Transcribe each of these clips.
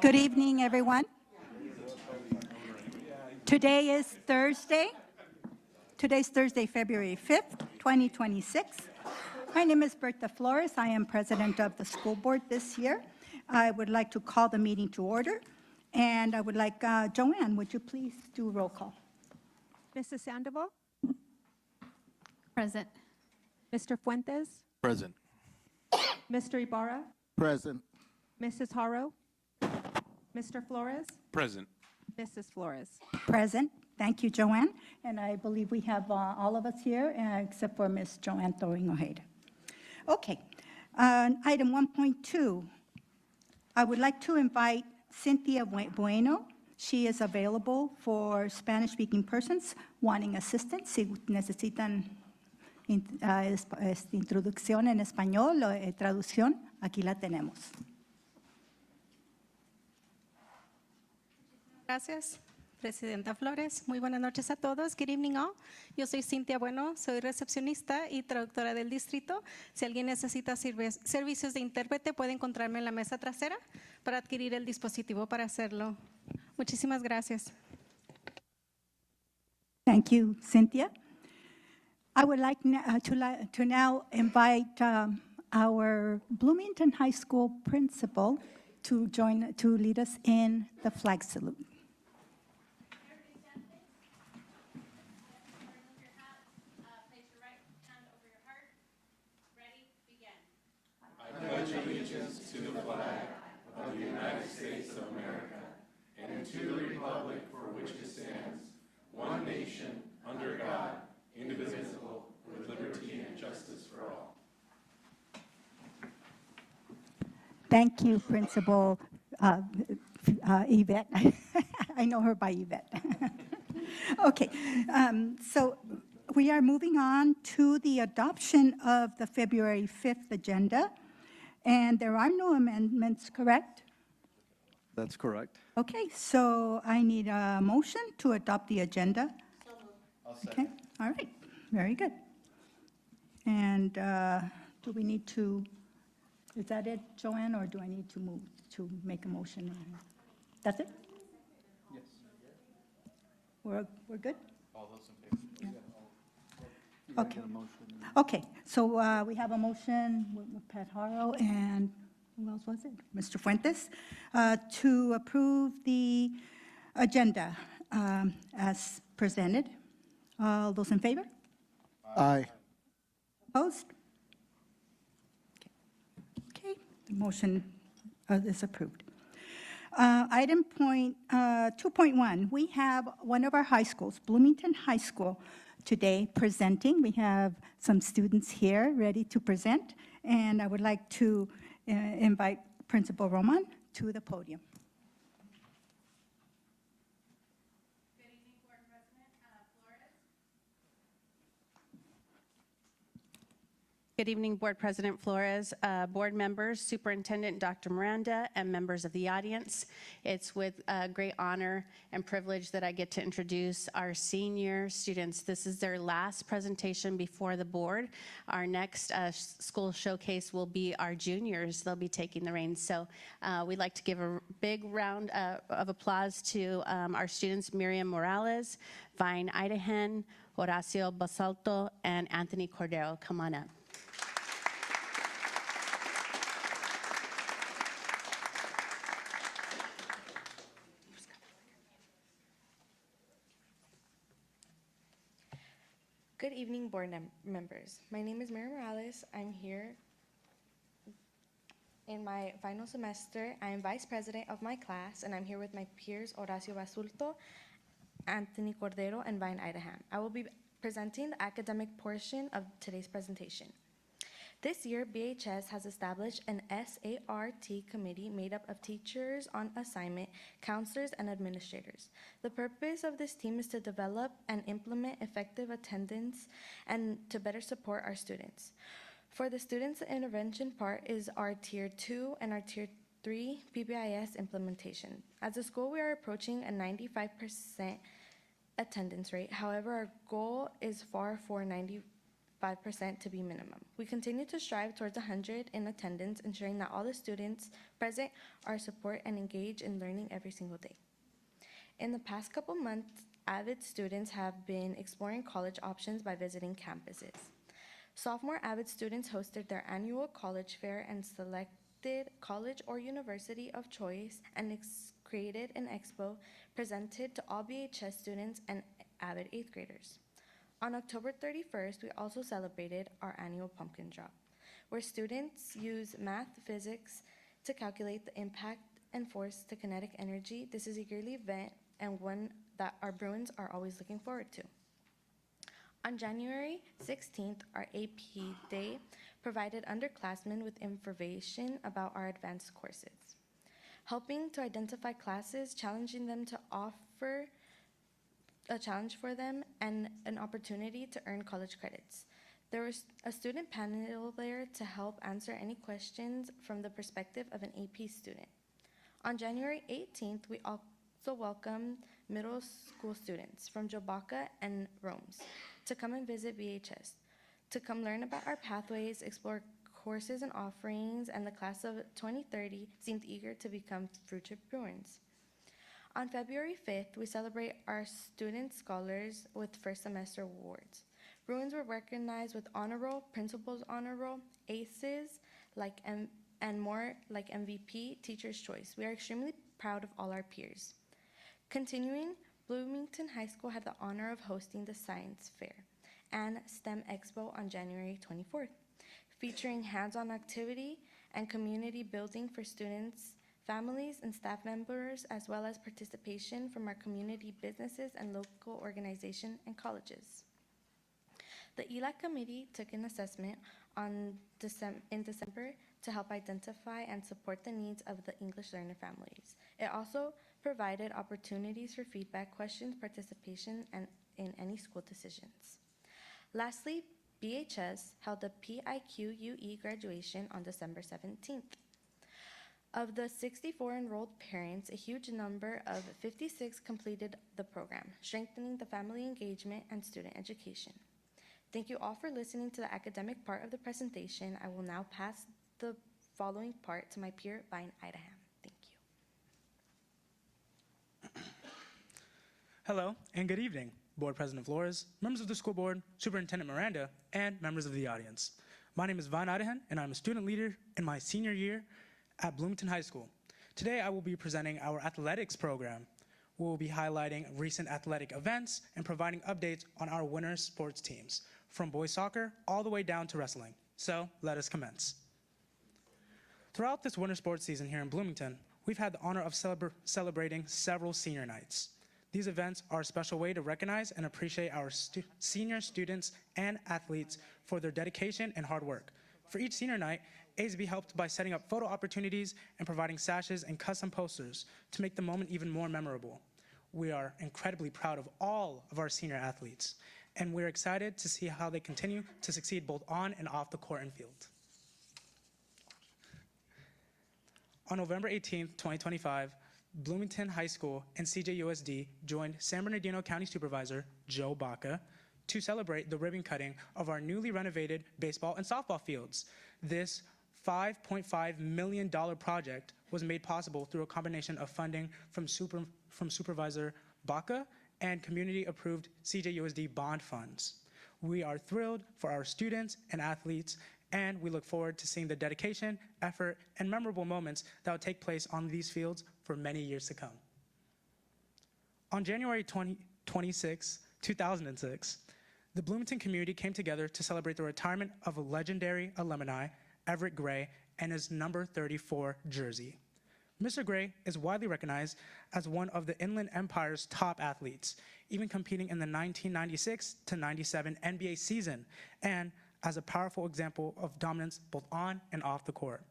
Good evening, everyone. Today is Thursday. Today's Thursday, February 5th, 2026. My name is Bertha Flores. I am president of the school board this year. I would like to call the meeting to order. And I would like, Joanne, would you please do roll call? Mrs. Sandoval? Present. Mr. Fuentes? Present. Mr. Ibarra? Present. Mrs. Haro? Mr. Flores? Present. Mrs. Flores? Present. Thank you, Joanne. And I believe we have all of us here, except for Ms. Joanne Thoring Ojeda. Okay. Item 1.2. I would like to invite Cynthia Bueno. She is available for Spanish-speaking persons wanting assistance. Si necesitan introducción en español o traducción, aquí la tenemos. Gracias, Presidenta Flores. Muy buenas noches a todos. Good evening all. Yo soy Cintia Bueno, soy recepcionista y traductora del distrito. Si alguien necesita servicios de intérprete, puede encontrarme en la mesa trasera para adquirir el dispositivo para hacerlo. Muchísimas gracias. Thank you, Cynthia. I would like to now invite our Bloomington High School principal to lead us in the flag salute. Pledge allegiance to the flag of the United States of America and to the republic for which it stands, one nation, under God, indivisible, with liberty and justice for all. Thank you, Principal Yvette. I know her by Yvette. Okay, so we are moving on to the adoption of the February 5th agenda. And there are no amendments, correct? That's correct. Okay, so I need a motion to adopt the agenda. Okay, all right, very good. And do we need to, is that it, Joanne, or do I need to move to make a motion? That's it? Yes. We're good? All those in favor? Yeah. Okay. Okay, so we have a motion with Pat Haro and who else was it? Mr. Fuentes, to approve the agenda as presented. All those in favor? Aye. Opposed? Okay, the motion is approved. Item 2.1, we have one of our high schools, Bloomington High School, today presenting. We have some students here ready to present, and I would like to invite Principal Roman to the podium. Good evening, Board President Flores. Good evening, Board President Flores, board members, Superintendent Dr. Miranda, and members of the audience. It's with great honor and privilege that I get to introduce our senior students. This is their last presentation before the board. Our next school showcase will be our juniors. They'll be taking the reins. So we'd like to give a big round of applause to our students, Miriam Morales, Vine Idahen, Horacio Basalto, and Anthony Cordero. Come on up. Good evening, board members. My name is Mary Morales. I'm here in my final semester. I am vice president of my class, and I'm here with my peers, Horacio Basulto, Anthony Cordero, and Vine Idahan. I will be presenting the academic portion of today's presentation. This year, BHS has established an SART committee made up of teachers on assignment, counselors, and administrators. The purpose of this team is to develop and implement effective attendance and to better support our students. For the students, the intervention part is our Tier 2 and our Tier 3 PBIS implementation. As a school, we are approaching a 95% attendance rate. However, our goal is far for 90 5% to be minimum. We continue to strive towards 100 in attendance, ensuring that all the students present are support and engage in learning every single day. In the past couple months, AVID students have been exploring college options by visiting campuses. Sophomore AVID students hosted their annual college fair and selected college or university of choice and created an expo presented to all BHS students and AVID 8th graders. On October 31st, we also celebrated our annual pumpkin drop, where students use math, physics to calculate the impact and force to kinetic energy. This is a yearly event and one that our Bruins are always looking forward to. On January 16th, our AP Day provided underclassmen with information about our advanced courses, helping to identify classes, challenging them to offer a challenge for them and an opportunity to earn college credits. There was a student panel there to help answer any questions from the perspective of an AP student. On January 18th, we also welcomed middle school students from Jobaca and Rome's to come and visit BHS, to come learn about our pathways, explore courses and offerings, and the class of 2030 seemed eager to become future Bruins. On February 5th, we celebrate our student scholars with first semester awards. Bruins were recognized with honor roll, principal's honor roll, aces, and more like MVP, teacher's choice. We are extremely proud of all our peers. Continuing, Bloomington High School had the honor of hosting the Science Fair and STEM Expo on January 24th, featuring hands-on activity and community building for students, families, and staff members, as well as participation from our community businesses and local organizations and colleges. The ELAC committee took an assessment in December to help identify and support the needs of the English learner families. It also provided opportunities for feedback, questions, participation, and in any school decisions. Lastly, BHS held the PIQUE graduation on December 17th. Of the 64 enrolled parents, a huge number of 56 completed the program, strengthening the family engagement and student education. Thank you all for listening to the academic part of the presentation. I will now pass the following part to my peer, Vine Idaham. Thank you. Hello and good evening, Board President Flores, members of the school board, Superintendent Miranda, and members of the audience. My name is Vine Idaham, and I'm a student leader in my senior year at Bloomington High School. Today, I will be presenting our athletics program. We will be highlighting recent athletic events and providing updates on our winter sports teams, from boys soccer all the way down to wrestling. So let us commence. Throughout this winter sports season here in Bloomington, we've had the honor of celebrating several senior nights. These events are a special way to recognize and appreciate our senior students and athletes for their dedication and hard work. For each senior night, ASB helped by setting up photo opportunities and providing sashes and custom posters to make the moment even more memorable. We are incredibly proud of all of our senior athletes, and we're excited to see how they continue to succeed both on and off the court and field. On November 18th, 2025, Bloomington High School and CJUSD joined San Bernardino County Supervisor Joe Baca to celebrate the ribbon cutting of our newly renovated baseball and softball fields. This $5.5 million project was made possible through a combination of funding from Supervisor Baca and community-approved CJUSD bond funds. We are thrilled for our students and athletes, and we look forward to seeing the dedication, effort, and memorable moments that will take place on these fields for many years to come. On January 26, 2006, the Bloomington community came together to celebrate the retirement of a legendary alumni, Everett Gray, and his number 34 jersey. Mr. Gray is widely recognized as one of the Inland Empire's top athletes, even competing in the 1996-97 NBA season, and as a powerful example of dominance both on and off the court.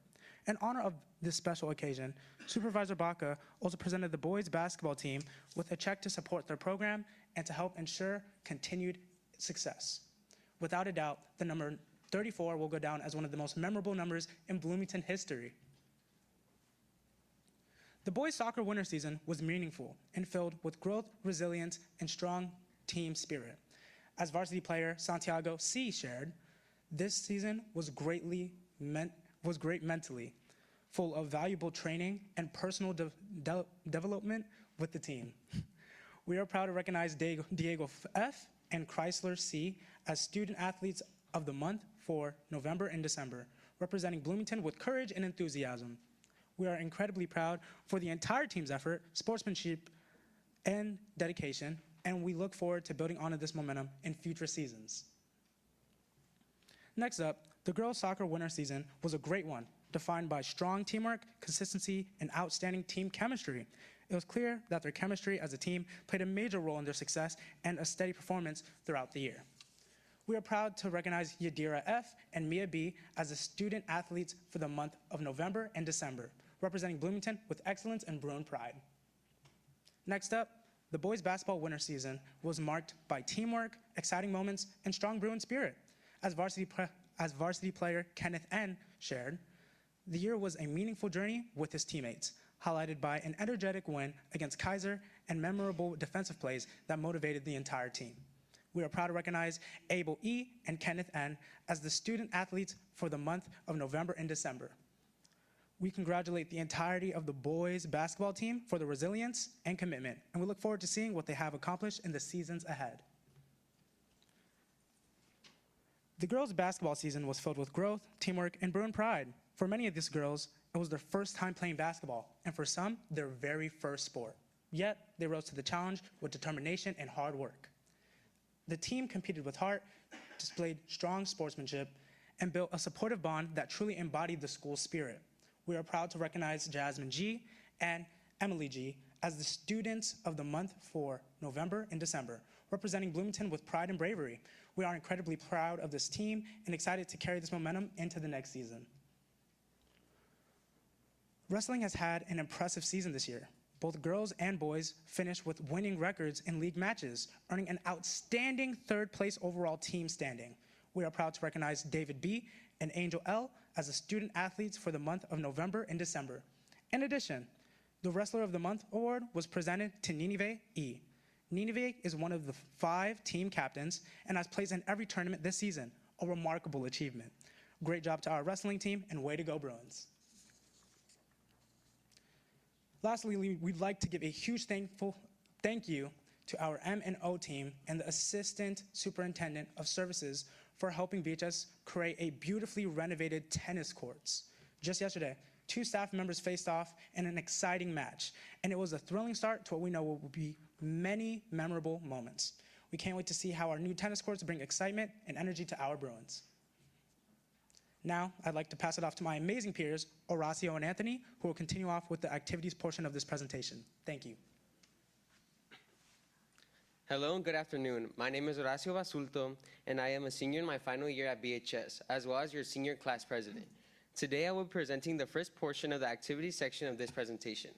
In honor of this special occasion, Supervisor Baca also presented the boys basketball team with a check to support their program and to help ensure continued success. Without a doubt, the number 34 will go down as one of the most memorable numbers in Bloomington history. The boys soccer winter season was meaningful and filled with growth, resilience, and strong team spirit. As varsity player Santiago C. shared, this season was great mentally, full of valuable training and personal development with the team. We are proud to recognize Diego F. and Chrysler C. as student athletes of the month for November and December, representing Bloomington with courage and enthusiasm. We are incredibly proud for the entire team's effort, sportsmanship, and dedication, and we look forward to building on this momentum in future seasons. Next up, the girls' soccer winter season was a great one, defined by strong teamwork, consistency, and outstanding team chemistry. It was clear that their chemistry as a team played a major role in their success and a steady performance throughout the year. We are proud to recognize Yadira F. and Mia B. as the student athletes for the month of November and December, representing Bloomington with excellence and Bruin pride. Next up, the boys' basketball winter season was marked by teamwork, exciting moments, and strong Bruin spirit. As varsity player Kenneth N. shared, the year was a meaningful journey with his teammates, highlighted by an energetic win against Kaiser and memorable defensive plays that motivated the entire team. We are proud to recognize Abel E. and Kenneth N. as the student athletes for the month of November and December. We congratulate the entirety of the boys' basketball team for the resilience and commitment, and we look forward to seeing what they have accomplished in the seasons ahead. The girls' basketball season was filled with growth, teamwork, and Bruin pride. For many of these girls, it was their first time playing basketball, and for some, their very first sport. Yet, they rose to the challenge with determination and hard work. The team competed with heart, displayed strong sportsmanship, and built a supportive bond that truly embodied the school spirit. We are proud to recognize Jasmine G. and Emily G. as the students of the month for November and December, representing Bloomington with pride and bravery. We are incredibly proud of this team and excited to carry this momentum into the next season. Wrestling has had an impressive season this year. Both girls and boys finished with winning records in league matches, earning an outstanding third place overall team standing. We are proud to recognize David B. and Angel L. as the student athletes for the month of November and December. In addition, the Wrestler of the Month award was presented to Nineveh E. Nineveh is one of the 5 team captains and has played in every tournament this season, a remarkable achievement. Great job to our wrestling team, and way to go, Bruins. Lastly, we'd like to give a huge thank you to our M&O team and the Assistant Superintendent of Services for helping VHS create a beautifully renovated tennis courts. Just yesterday, 2 staff members faced off in an exciting match, and it was a thrilling start to what we know will be many memorable moments. We can't wait to see how our new tennis courts bring excitement and energy to our Bruins. Now, I'd like to pass it off to my amazing peers, Horacio and Anthony, who will continue off with the activities portion of this presentation. Thank you. Hello and good afternoon. My name is Horacio Basulto, and I am a senior in my final year at BHS, as well as your senior class president. Today, I will be presenting the first portion of the activities section of this presentation.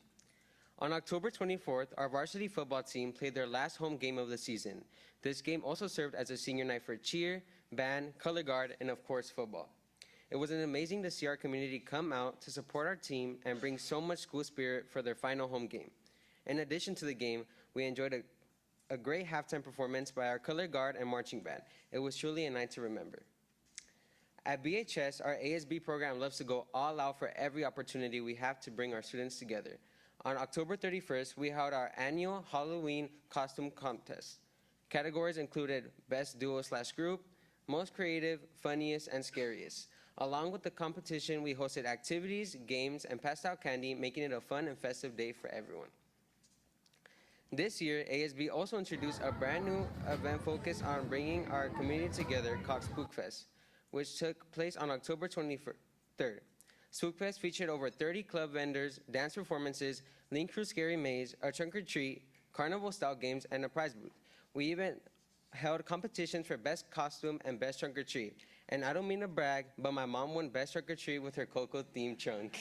On October 24th, our varsity football team played their last home game of the season. This game also served as a senior night for cheer, band, color guard, and of course, football. It was amazing to see our community come out to support our team and bring so much school spirit for their final home game. In addition to the game, we enjoyed a great halftime performance by our color guard and marching band. It was truly a night to remember. At BHS, our ASB program loves to go all out for every opportunity we have to bring our students together. On October 31st, we held our annual Halloween costume contest. Categories included Best Duo/Group, Most Creative, Funniest, and Scariest. Along with the competition, we hosted activities, games, and passed out candy, making it a fun and festive day for everyone. This year, ASB also introduced a brand new event focused on bringing our community together called Spookfest, which took place on October 23rd. Spookfest featured over 30 club vendors, dance performances, Link Crew Scary Maze, a trunk or treat, carnival-style games, and a prize booth. We even held competitions for best costume and best trunk or treat. And I don't mean to brag, but my mom won best trunk or treat with her Coco-themed trunk.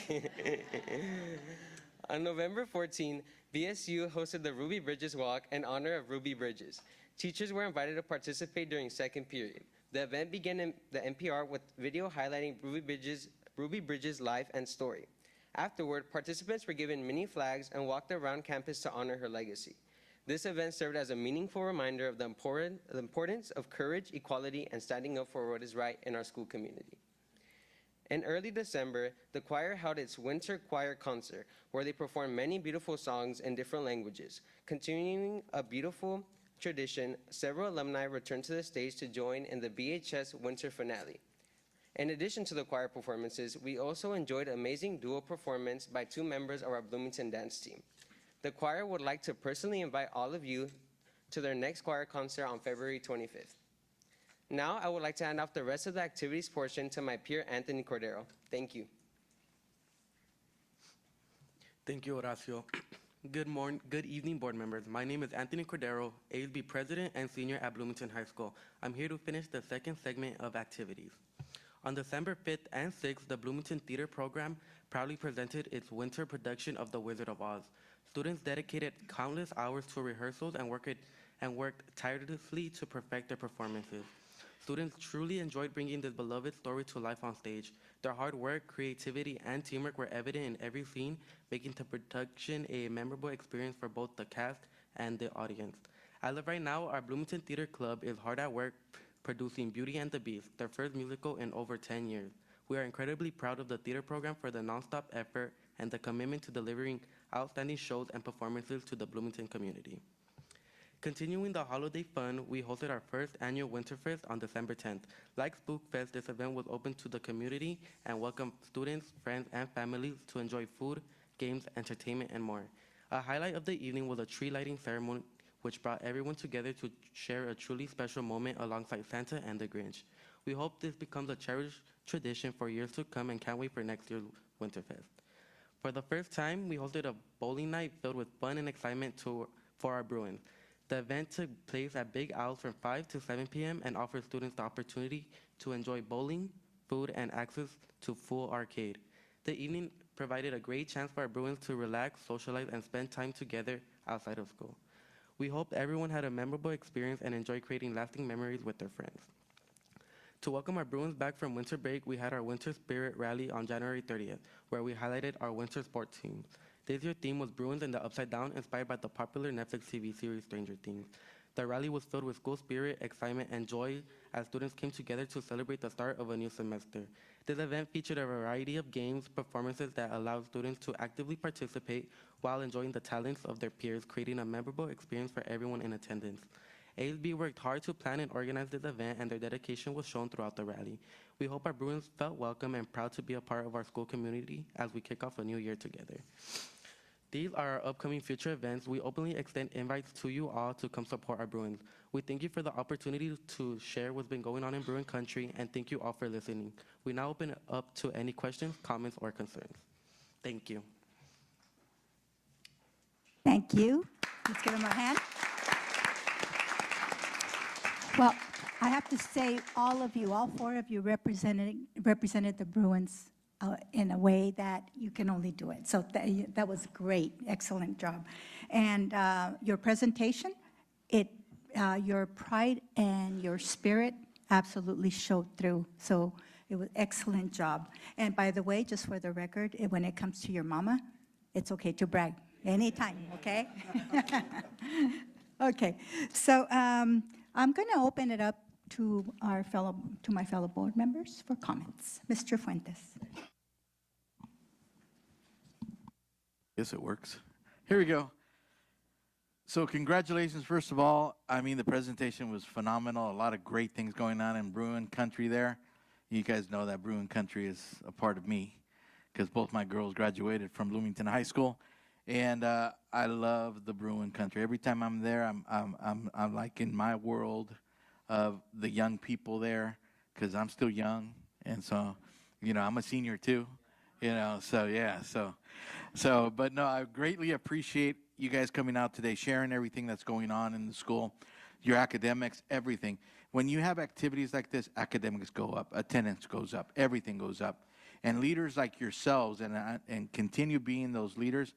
On November 14, BSU hosted the Ruby Bridges Walk in honor of Ruby Bridges. Teachers were invited to participate during second period. The event began in the NPR with video highlighting Ruby Bridges' life and story. Afterward, participants were given mini flags and walked around campus to honor her legacy. This event served as a meaningful reminder of the importance of courage, equality, and standing up for what is right in our school community. In early December, the choir held its winter choir concert, where they performed many beautiful songs in different languages. Continuing a beautiful tradition, several alumni returned to the stage to join in the BHS winter finale. In addition to the choir performances, we also enjoyed amazing duo performance by 2 members of our Bloomington dance team. The choir would like to personally invite all of you to their next choir concert on February 25th. Now, I would like to hand off the rest of the activities portion to my peer, Anthony Cordero. Thank you. Thank you, Horacio. Good evening, board members. My name is Anthony Cordero, ASB President and Senior at Bloomington High School. I'm here to finish the second segment of activities. On December 5th and 6th, the Bloomington Theater Program proudly presented its winter production of The Wizard of Oz. Students dedicated countless hours to rehearsals and worked tirelessly to perfect their performances. Students truly enjoyed bringing this beloved story to life on stage. Their hard work, creativity, and teamwork were evident in every scene, making the production a memorable experience for both the cast and the audience. As of right now, our Bloomington Theater Club is hard at work producing Beauty and the Beast, their first musical in over 10 years. We are incredibly proud of the theater program for the nonstop effort and the commitment to delivering outstanding shows and performances to the Bloomington community. Continuing the holiday fun, we hosted our first annual Winterfest on December 10th. Like Spookfest, this event was open to the community and welcomed students, friends, and families to enjoy food, games, entertainment, and more. A highlight of the evening was a tree lighting ceremony, which brought everyone together to share a truly special moment alongside Santa and the Grinch. We hope this becomes a cherished tradition for years to come and can't wait for next year's Winterfest. For the first time, we hosted a bowling night filled with fun and excitement for our Bruins. The event took place at Big Owl's from 5 to 7 p.m. and offered students the opportunity to enjoy bowling, food, and access to full arcade. The evening provided a great chance for our Bruins to relax, socialize, and spend time together outside of school. We hope everyone had a memorable experience and enjoyed creating lasting memories with their friends. To welcome our Bruins back from winter break, we had our Winter Spirit Rally on January 30th, where we highlighted our winter sports teams. This year's theme was Bruins in the Upside Down, inspired by the popular Netflix TV series Stranger Things. The rally was filled with school spirit, excitement, and joy as students came together to celebrate the start of a new semester. This event featured a variety of games, performances that allowed students to actively participate while enjoying the talents of their peers, creating a memorable experience for everyone in attendance. ASB worked hard to plan and organize this event, and their dedication was shown throughout the rally. We hope our Bruins felt welcome and proud to be a part of our school community as we kick off a new year together. These are our upcoming future events. We openly extend invites to you all to come support our Bruins. We thank you for the opportunity to share what's been going on in Bruin country, and thank you all for listening. We now open it up to any questions, comments, or concerns. Thank you. Thank you. Let's give him a hand. Well, I have to say, all of you, all 4 of you represented the Bruins in a way that you can only do it. So that was great, excellent job. And your presentation, your pride and your spirit absolutely showed through. So it was excellent job. And by the way, just for the record, when it comes to your mama, it's okay to brag anytime, okay? Okay, so I'm going to open it up to my fellow board members for comments. Mr. Fuentes. Yes, it works. Here we go. So congratulations, first of all. I mean, the presentation was phenomenal. A lot of great things going on in Bruin country there. You guys know that Bruin country is a part of me because both my girls graduated from Bloomington High School. And I love the Bruin country. Every time I'm there, I'm like in my world of the young people there because I'm still young. And so, you know, I'm a senior too, you know, so yeah, but no, I greatly appreciate you guys coming out today, sharing everything that's going on in the school, your academics, everything. When you have activities like this, academics go up, attendance goes up, everything goes up. And leaders like yourselves, and continue being those leaders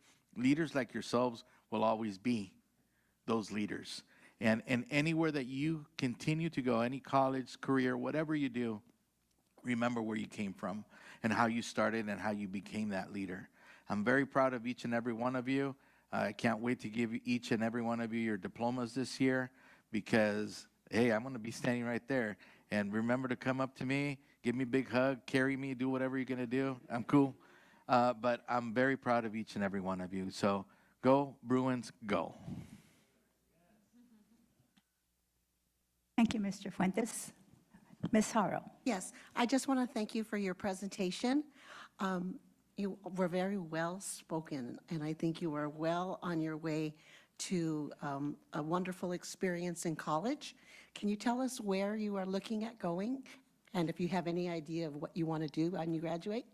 like yourselves will always be those leaders. And anywhere that you continue to go, any college, career, whatever you do, remember where you came from and how you started and how you became that leader. I'm very proud of each and every one of you. I can't wait to give each and every one of you your diplomas this year because, hey, I'm going to be standing right there. And remember to come up to me, give me a big hug, carry me, do whatever you're going to do. I'm cool. But I'm very proud of each and every one of you. So go, Bruins, go. Thank you, Mr. Fuentes. Ms. Haro. Yes, I just want to thank you for your presentation. You were very well spoken, and I think you are well on your way to a wonderful experience in college. Can you tell us where you are looking at going, and if you have any idea of what you want to do when you graduate?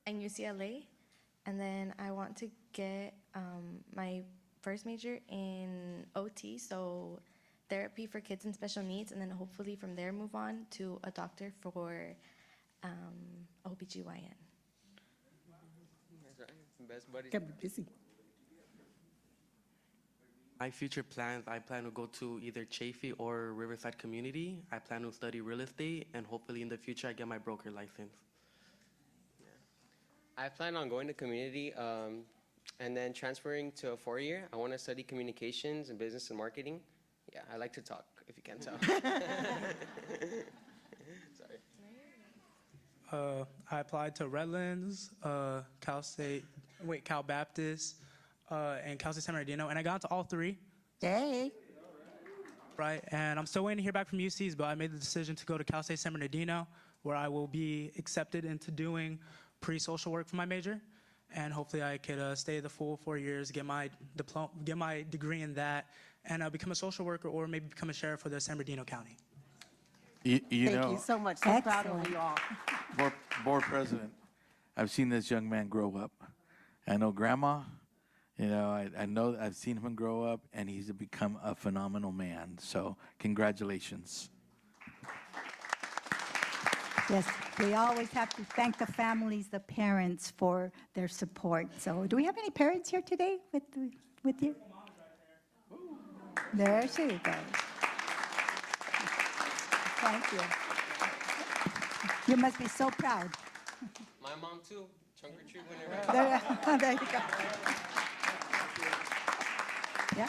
And UCLA, and then I want to get my first major in OT, so therapy for kids in special needs, and then hopefully from there move on to a doctor for OBGYN. Best buddies. Get busy. My future plans, I plan to go to either Chafee or Riverside Community. I plan to study real estate, and hopefully in the future I get my broker license. I plan on going to community and then transferring to a 4-year. I want to study communications and business and marketing. Yeah, I like to talk, if you can't tell. Sorry. I applied to Redlands, Cal Baptist, and Cal State San Bernardino, and I got into all three. Hey. Right, and I'm still waiting to hear back from UCs, but I made the decision to go to Cal State San Bernardino, where I will be accepted into doing pre-social work for my major, and hopefully I could stay the full 4 years, get my diploma, get my degree in that, and become a social worker or maybe become a sheriff for the San Bernardino County. Thank you so much. So proud of you all. Board President, I've seen this young man grow up. I know Grandma, I know I've seen him grow up, and he's become a phenomenal man. So congratulations. Yes, we always have to thank the families, the parents for their support. So do we have any parents here today with you? There she goes. Thank you. You must be so proud. My mom too. Trunk or treat whenever. There you go. Yeah.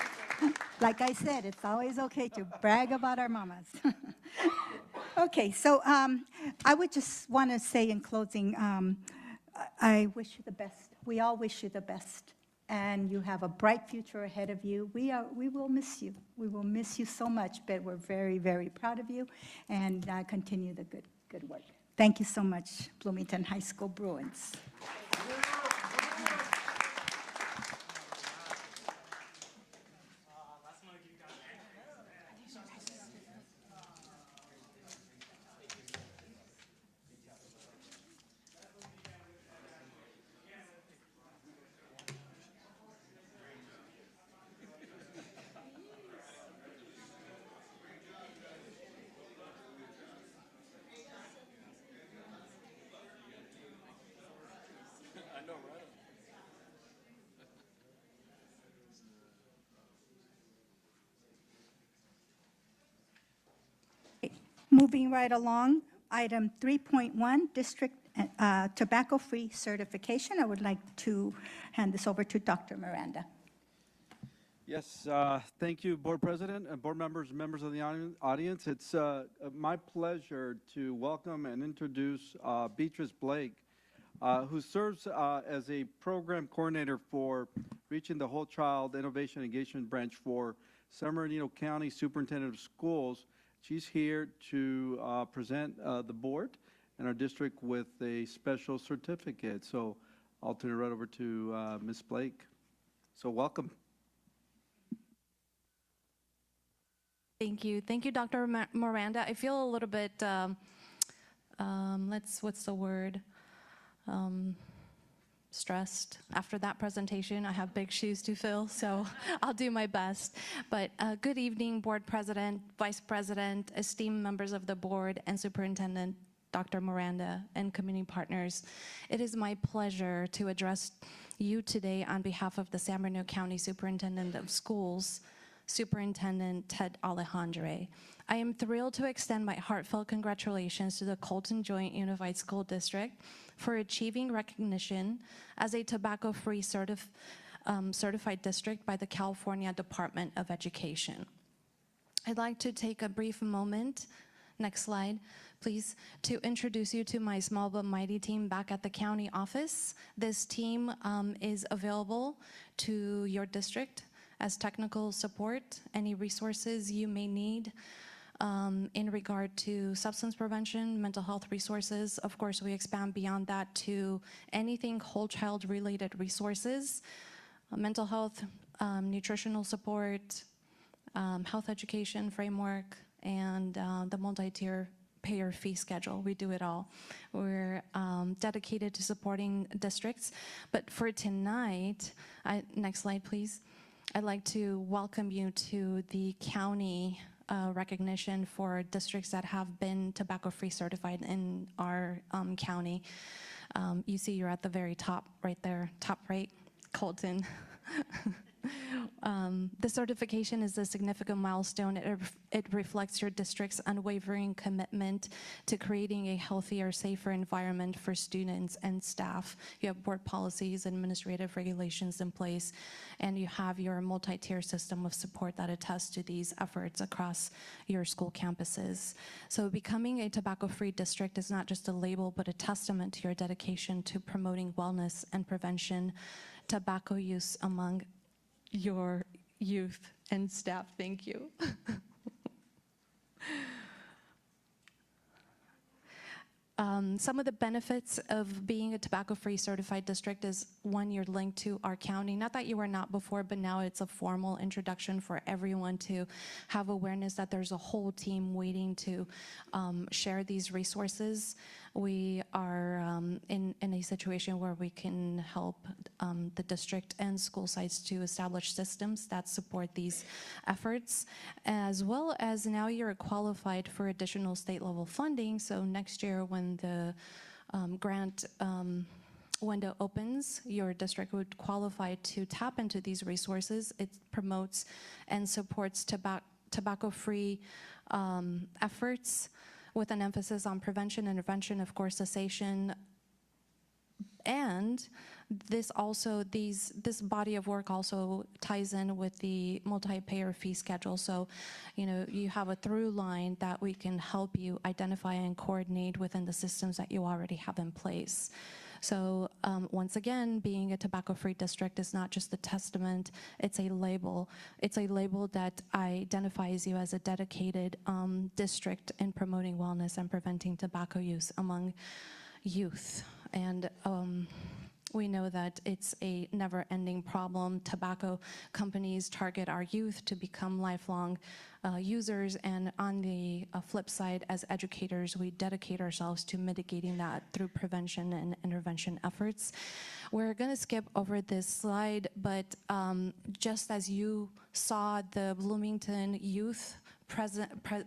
Like I said, it's always okay to brag about our mamas. Okay, so I would just want to say in closing, I wish you the best. We all wish you the best, and you have a bright future ahead of you. We will miss you. We will miss you so much, but we're very, very proud of you, and continue the good work. Thank you so much, Bloomington High School Bruins. Moving right along, item 3.1, district tobacco-free certification. I would like to hand this over to Dr. Miranda. Yes, thank you, Board President and board members of the audience. It's my pleasure to welcome and introduce Beatrice Blake, who serves as a program coordinator for Reaching the Whole Child Innovation Engagement Branch for San Bernardino County Superintendent of Schools. She's here to present the board and our district with a special certificate. So I'll turn it right over to Ms. Blake. So welcome. Thank you. Thank you, Dr. Miranda. I feel a little bit, what's the word? Stressed after that presentation. I have big shoes to fill, so I'll do my best. But good evening, Board President, Vice President, esteemed members of the board, and Superintendent Dr. Miranda, and community partners. It is my pleasure to address you today on behalf of the San Bernardino County Superintendent of Schools Superintendent Ted Alejandre. I am thrilled to extend my heartfelt congratulations to the Colton Joint Unified School District for achieving recognition as a tobacco-free certified district by the California Department of Education. I'd like to take a brief moment, next slide, please, to introduce you to my small but mighty team back at the county office. This team is available to your district as technical support, any resources you may need in regard to substance prevention, mental health resources. Of course, we expand beyond that to anything whole child related resources, mental health, nutritional support, health education framework, and the multi-tier payer fee schedule. We do it all. We're dedicated to supporting districts. But for tonight, next slide, please. I'd like to welcome you to the county recognition for districts that have been tobacco-free certified in our county. You see you're at the very top right there, top right, Colton. The certification is a significant milestone. It reflects your district's unwavering commitment to creating a healthier, safer environment for students and staff. You have board policies, administrative regulations in place, and you have your multi-tier system of support that attests to these efforts across your school campuses. So becoming a tobacco-free district is not just a label, but a testament to your dedication to promoting wellness and prevention tobacco use among your youth and staff. Thank you. Some of the benefits of being a tobacco-free certified district is, one, you're linked to our county. Not that you were not before, but now it's a formal introduction for everyone to have awareness that there's a whole team waiting to share these resources. We are in a situation where we can help the district and school sites to establish systems that support these efforts, as well as now you're qualified for additional state level funding. So next year when the grant window opens, your district would qualify to tap into these resources. It promotes and supports tobacco-free efforts with an emphasis on prevention, intervention, of course, cessation. And this body of work also ties in with the multi-payer fee schedule. So, you have a through line that we can help you identify and coordinate within the systems that you already have in place. So once again, being a tobacco-free district is not just a testament, it's a label. It's a label that identifies you as a dedicated district in promoting wellness and preventing tobacco use among youth. And we know that it's a never-ending problem. Tobacco companies target our youth to become lifelong users, and on the flip side, as educators, we dedicate ourselves to mitigating that through prevention and intervention efforts. We're going to skip over this slide, but just as you saw the Bloomington youth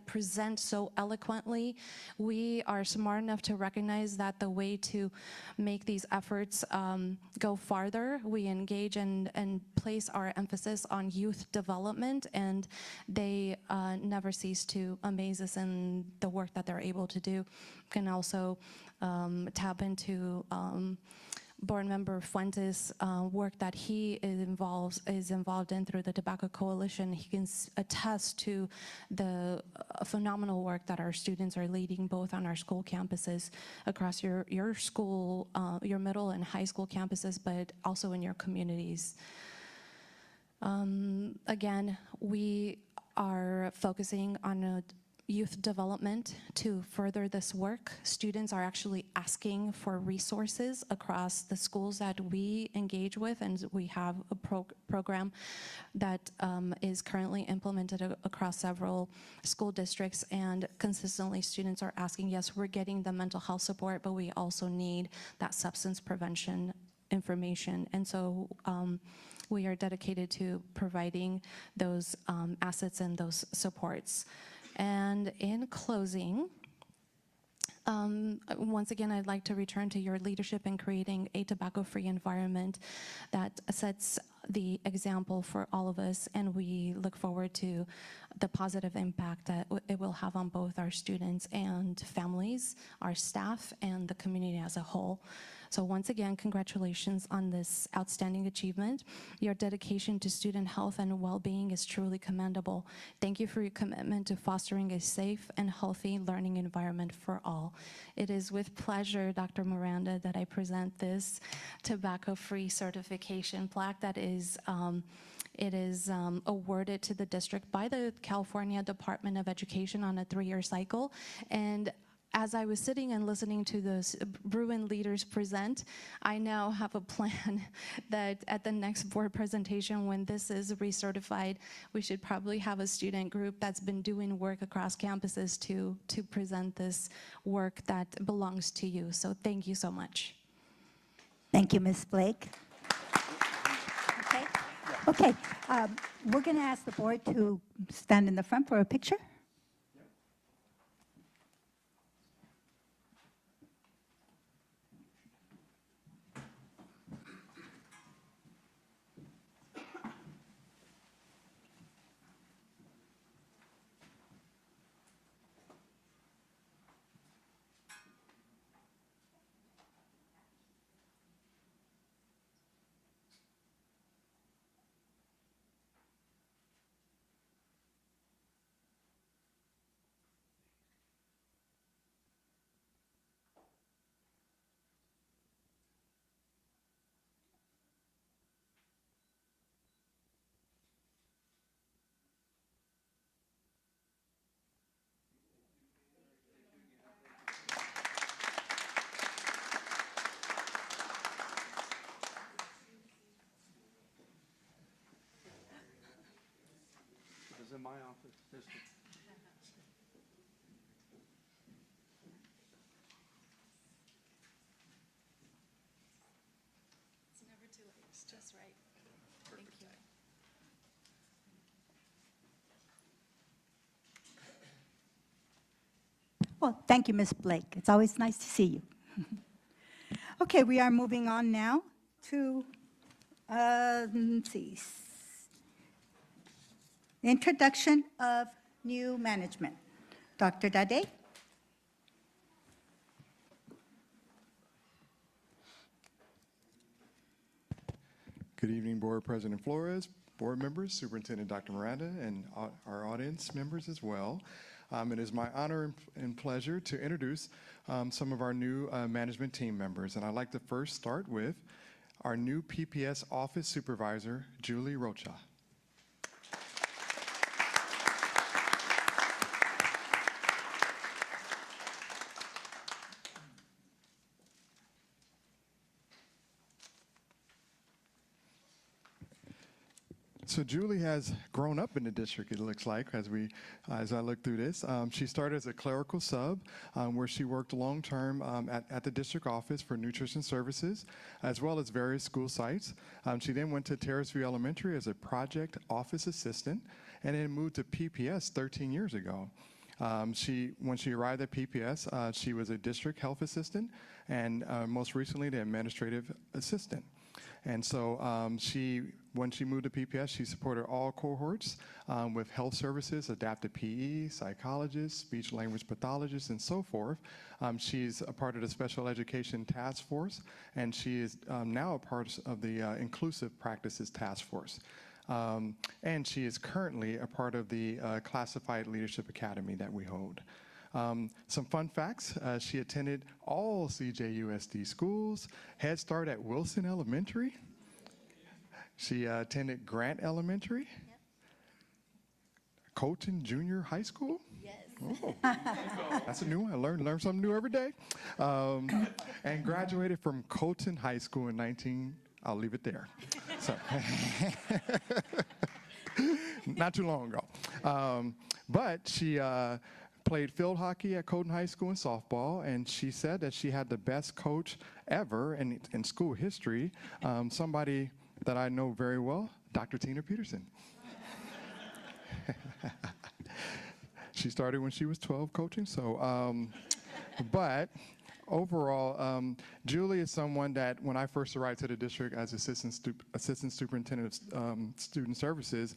present so eloquently, we are smart enough to recognize that the way to make these efforts go farther, we engage and place our emphasis on youth development, and they never cease to amaze us in the work that they're able to do. Can also tap into Board Member Fuentes' work that he is involved in through the Tobacco Coalition. He can attest to the phenomenal work that our students are leading both on our school campuses across your school, your middle and high school campuses, but also in your communities. Again, we are focusing on youth development to further this work. Students are actually asking for resources across the schools that we engage with, and we have a program that is currently implemented across several school districts, and consistently students are asking, yes, we're getting the mental health support, but we also need that substance prevention information. And so we are dedicated to providing those assets and those supports. And in closing, Once again, I'd like to return to your leadership in creating a tobacco-free environment that sets the example for all of us, and we look forward to the positive impact that it will have on both our students and families, our staff, and the community as a whole. So once again, congratulations on this outstanding achievement. Your dedication to student health and well-being is truly commendable. Thank you for your commitment to fostering a safe and healthy learning environment for all. It is with pleasure, Dr. Miranda, that I present this tobacco-free certification plaque that is awarded to the district by the California Department of Education on a 3-year cycle. And as I was sitting and listening to those Bruin leaders present, I now have a plan that at the next board presentation, when this is recertified, we should probably have a student group that's been doing work across campuses to present this work that belongs to you. So thank you so much. Thank you, Ms. Blake. Okay, we're going to ask the board to stand in the front for a picture. It's in my office. It's never too late. It's just right. Thank you. Well, thank you, Ms. Blake. It's always nice to see you. Okay, we are moving on now to, let's see, introduction of new management. Dr. Dade? Good evening, Board President Flores, board members, Superintendent Dr. Miranda, and our audience members as well. It is my honor and pleasure to introduce some of our new management team members. And I'd like to first start with our new PPS Office Supervisor, Julie Rocha. So Julie has grown up in the district, it looks like, as I look through this. She started as a clerical sub, where she worked long-term at the district office for nutrition services, as well as various school sites. She then went to Terraceview Elementary as a project office assistant, and then moved to PPS 13 years ago. When she arrived at PPS, she was a district health assistant, and most recently the administrative assistant. And so when she moved to PPS, she supported all cohorts with health services, adapted PE, psychologists, speech language pathologists, and so forth. She's a part of the special education task force, and she is now a part of the inclusive practices task force. And she is currently a part of the Classified Leadership Academy that we hold. Some fun facts, she attended all CJUSD schools, Head Start at Wilson Elementary. She attended Grant Elementary. Yep. Colton Junior High School. Yes. Oh, that's a new one. I learn something new every day. And graduated from Colton High School in I'll leave it there. So, not too long ago. But she played field hockey at Colton High School in softball, and she said that she had the best coach ever in school history, somebody that I know very well, Dr. Tina Peterson. She started when she was 12 coaching, so But overall, Julie is someone that when I first arrived to the district as assistant superintendent of student services,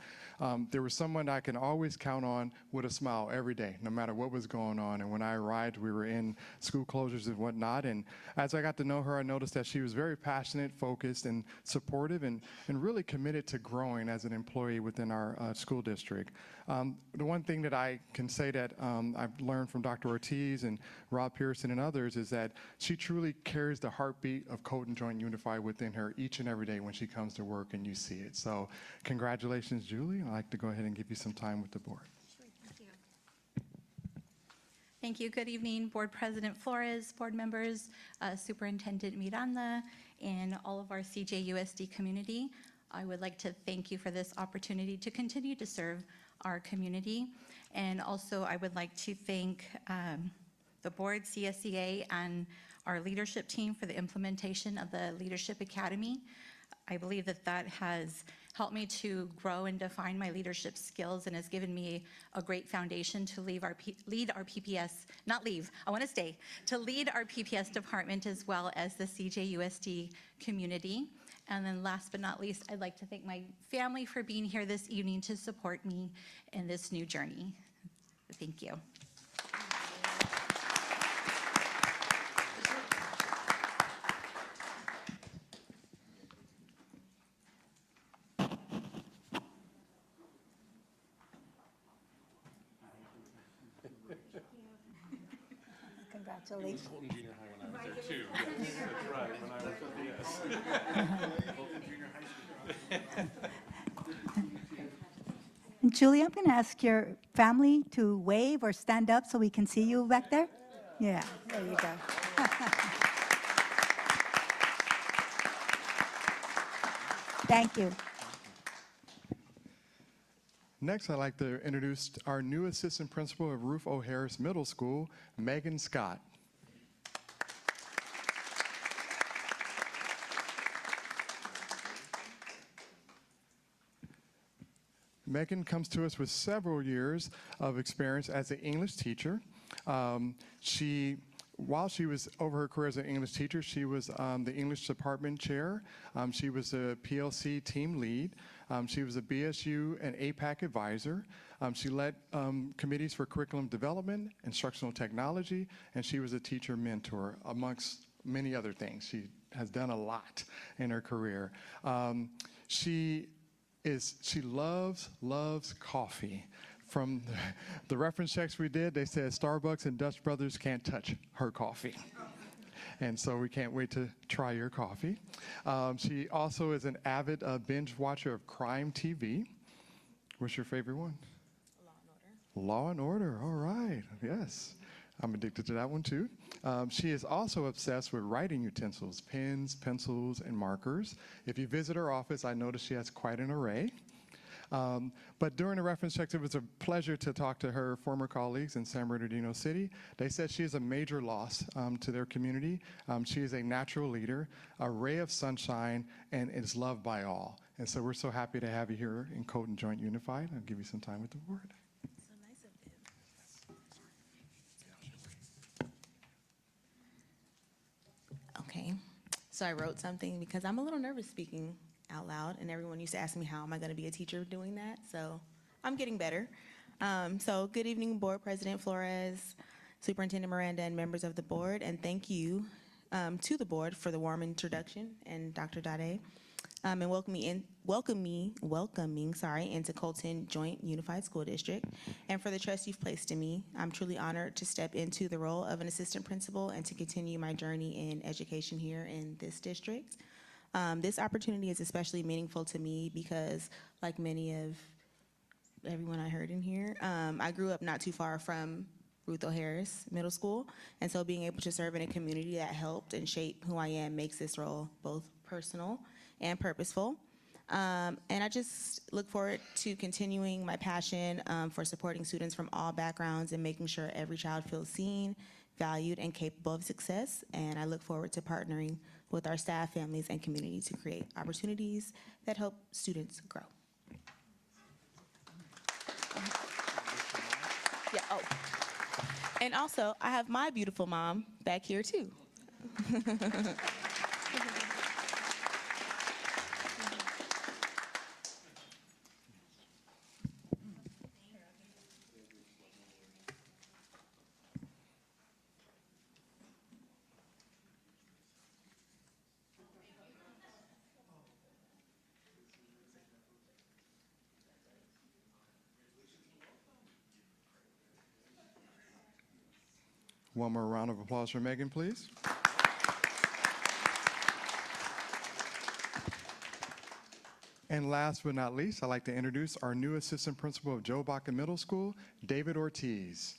there was someone I can always count on with a smile every day, no matter what was going on. And when I arrived, we were in school closures and whatnot. And as I got to know her, I noticed that she was very passionate, focused, and supportive, and really committed to growing as an employee within our school district. The one thing that I can say that I've learned from Dr. Ortiz and Rob Pearson and others is that she truly carries the heartbeat of Colton Joint Unified within her each and every day when she comes to work, and you see it. So congratulations, Julie. I'd like to go ahead and give you some time with the board. Thank you. Good evening, Board President Flores, board members, Superintendent Miranda, and all of our CJUSD community. I would like to thank you for this opportunity to continue to serve our community. And also, I would like to thank the board, CSEA, and our leadership team for the implementation of the Leadership Academy. I believe that that has helped me to grow and define my leadership skills and has given me a great foundation to lead our PPS, not leave, I want to stay, to lead our PPS department as well as the CJUSD community. And then last but not least, I'd like to thank my family for being here this evening to support me in this new journey. Thank you. Congratulations. Colton Junior High when I was there too. Yes, that's right, when I was at the Colton Junior High School. Julie, I'm going to ask your family to wave or stand up so we can see you back there. Yeah, there you go. Thank you. Next, I'd like to introduce our new assistant principal of Ruth O. Harris Middle School, Megan Scott. Megan comes to us with several years of experience as an English teacher. While she was over her career as an English teacher, she was the English department chair. She was a PLC team lead. She was a BSU and APAC advisor. She led committees for curriculum development, instructional technology, and she was a teacher mentor, amongst many other things. She has done a lot in her career. She loves coffee. From the reference checks we did, they said Starbucks and Dutch Brothers can't touch her coffee. And so we can't wait to try your coffee. She also is an avid binge watcher of crime TV. What's your favorite one? Law and Order. All right. Yes. I'm addicted to that one too. She is also obsessed with writing utensils, pens, pencils, and markers. If you visit her office, I noticed she has quite an array. But during the reference checks, it was a pleasure to talk to her former colleagues in San Bernardino City. They said she is a major loss to their community. She is a natural leader, a ray of sunshine, and is loved by all. And so we're so happy to have you here in Colton Joint Unified. I'll give you some time with the board. So nice of them. Okay, so I wrote something because I'm a little nervous speaking out loud, and everyone used to ask me how am I going to be a teacher doing that, so I'm getting better. So good evening, Board President Flores, Superintendent Miranda, and members of the board, and thank you to the board for the warm introduction, and Dr. Dade, and welcoming into Colton Joint Unified School District, and for the trust you've placed in me. I'm truly honored to step into the role of an assistant principal and to continue my journey in education here in this district. This opportunity is especially meaningful to me because, like many of everyone I heard in here, I grew up not too far from Ruth O. Harris Middle School, and so being able to serve in a community that helped and shaped who I am makes this role both personal and purposeful. And I just look forward to continuing my passion for supporting students from all backgrounds and making sure every child feels seen, valued, and capable of success. And I look forward to partnering with our staff, families, and community to create opportunities that help students grow. Yeah, And also, I have my beautiful mom back here too. One more round of applause for Megan, please. And last but not least, I'd like to introduce our new assistant principal of Joe Baca Middle School, David Ortiz.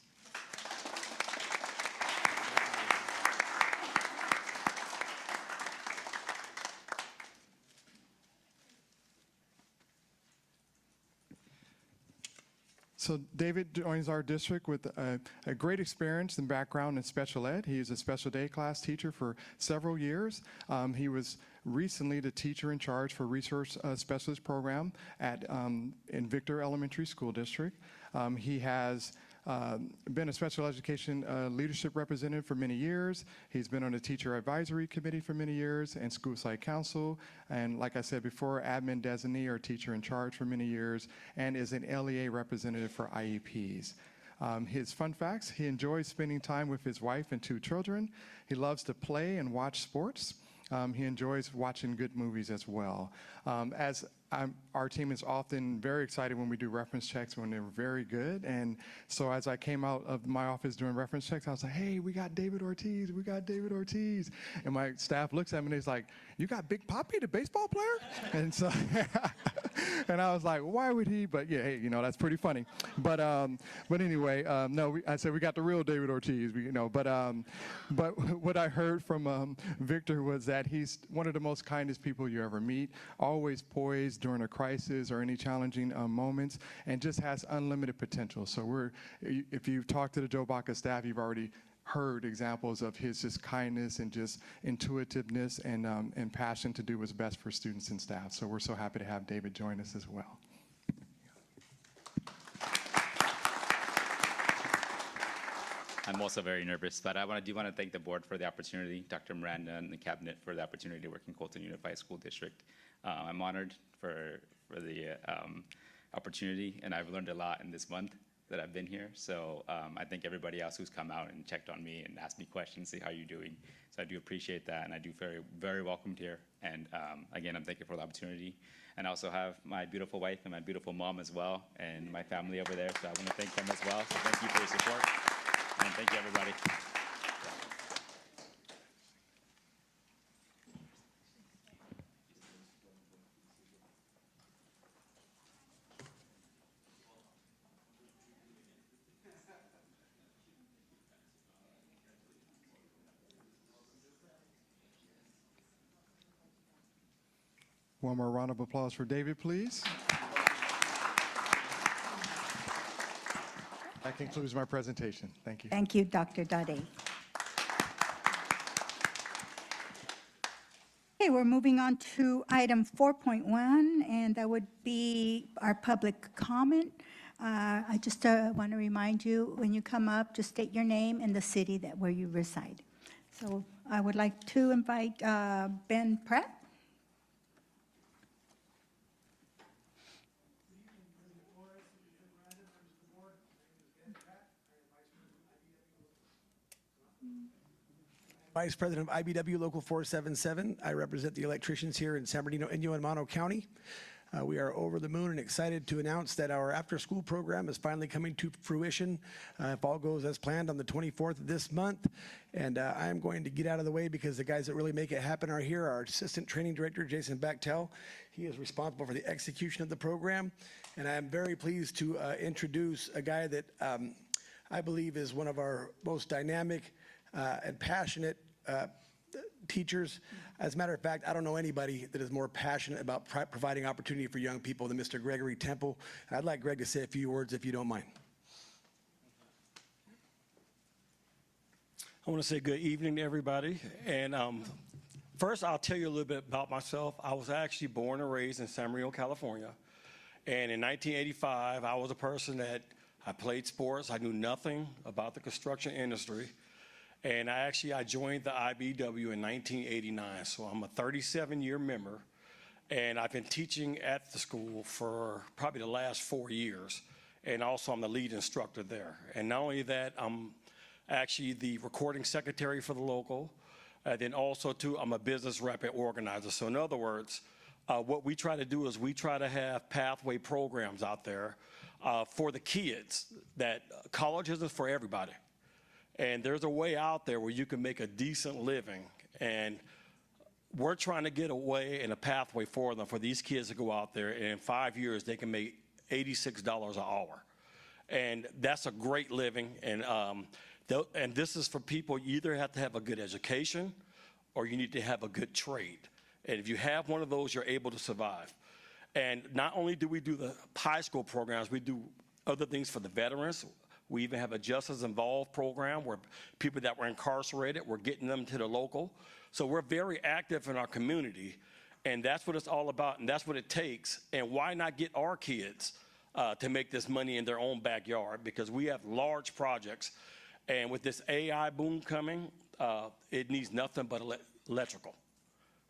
So David joins our district with a great experience and background in special ed. He is a special day class teacher for several years. He was recently the teacher in charge for resource specialist program at in Victor Elementary School District. He has been a special education leadership representative for many years. He's been on the teacher advisory committee for many years and school site council. And like I said before, admin designee or teacher in charge for many years and is an LEA representative for IEPs. His fun facts: he enjoys spending time with his wife and 2 children. He loves to play and watch sports. He enjoys watching good movies as well. Our team is often very excited when we do reference checks when they're very good. And so as I came out of my office doing reference checks, I was like, hey, we got David Ortiz, we got David Ortiz. And my staff looks at me and he's like, you got Big Papi, the baseball player? And so, and I was like, why would he? But yeah, hey, you know, that's pretty funny. But anyway, no, I said we got the real David Ortiz, you know. But what I heard from Victor was that he's one of the most kindest people you ever meet, always poised during a crisis or any challenging moments, and just has unlimited potential. So if you've talked to the Joe Baca staff, you've already heard examples of his just kindness and just intuitiveness and passion to do what's best for students and staff. So we're so happy to have David join us as well. I'm also very nervous, but I do want to thank the board for the opportunity, Dr. Miranda and the cabinet for the opportunity to work in Colton Unified School District. I'm honored for the opportunity, and I've learned a lot in this month that I've been here. So I thank everybody else who's come out and checked on me and asked me questions, see how you're doing. So I do appreciate that, and I do feel very welcomed here. And again, I'm thankful for the opportunity. And I also have my beautiful wife and my beautiful mom as well, and my family over there. So I want to thank them as well. So thank you for your support, and thank you, everybody. One more round of applause for David, please. That concludes my presentation. Thank you. Thank you, Dr. Dade. Okay, we're moving on to item 4.1, and that would be our public comment. I just want to remind you, when you come up, just state your name and the city where you reside. So I would like to invite Ben Pratt. Vice President of IBW Local 477. I represent the electricians here in San Bernardino and Mano County. We are over the moon and excited to announce that our after-school program is finally coming to fruition, if all goes as planned, on the 24th of this month. And I am going to get out of the way because the guys that really make it happen are here. Our Assistant Training Director, Jason Bechtel. He is responsible for the execution of the program. And I am very pleased to introduce a guy that I believe is one of our most dynamic and passionate teachers. As a matter of fact, I don't know anybody that is more passionate about providing opportunity for young people than Mr. Gregory Temple. And I'd like Greg to say a few words if you don't mind. I want to say good evening to everybody. And first, I'll tell you a little bit about myself. I was actually born and raised in San Bernardino, California. And in 1985, I was a person that I played sports. I knew nothing about the construction industry. And I joined the IBW in 1989, so I'm a 37-year member. And I've been teaching at the school for probably the last 4 years. And also I'm the lead instructor there. And not only that, I'm actually the recording secretary for the local. Then also too, I'm a business rep and organizer. So in other words, what we try to do is we try to have pathway programs out there for the kids, that college isn't for everybody. And there's a way out there where you can make a decent living. And we're trying to get a way and a pathway for them, for these kids to go out there, and in 5 years they can make $86 an hour. And that's a great living. And this is for people, you either have to have a good education or you need to have a good trade. And if you have one of those, you're able to survive. And not only do we do the high school programs, we do other things for the veterans. We even have a Justice Involved program where people that were incarcerated, we're getting them to the local. So we're very active in our community, and that's what it's all about, and that's what it takes. And why not get our kids to make this money in their own backyard? Because we have large projects, and with this AI boom coming, it needs nothing but electrical.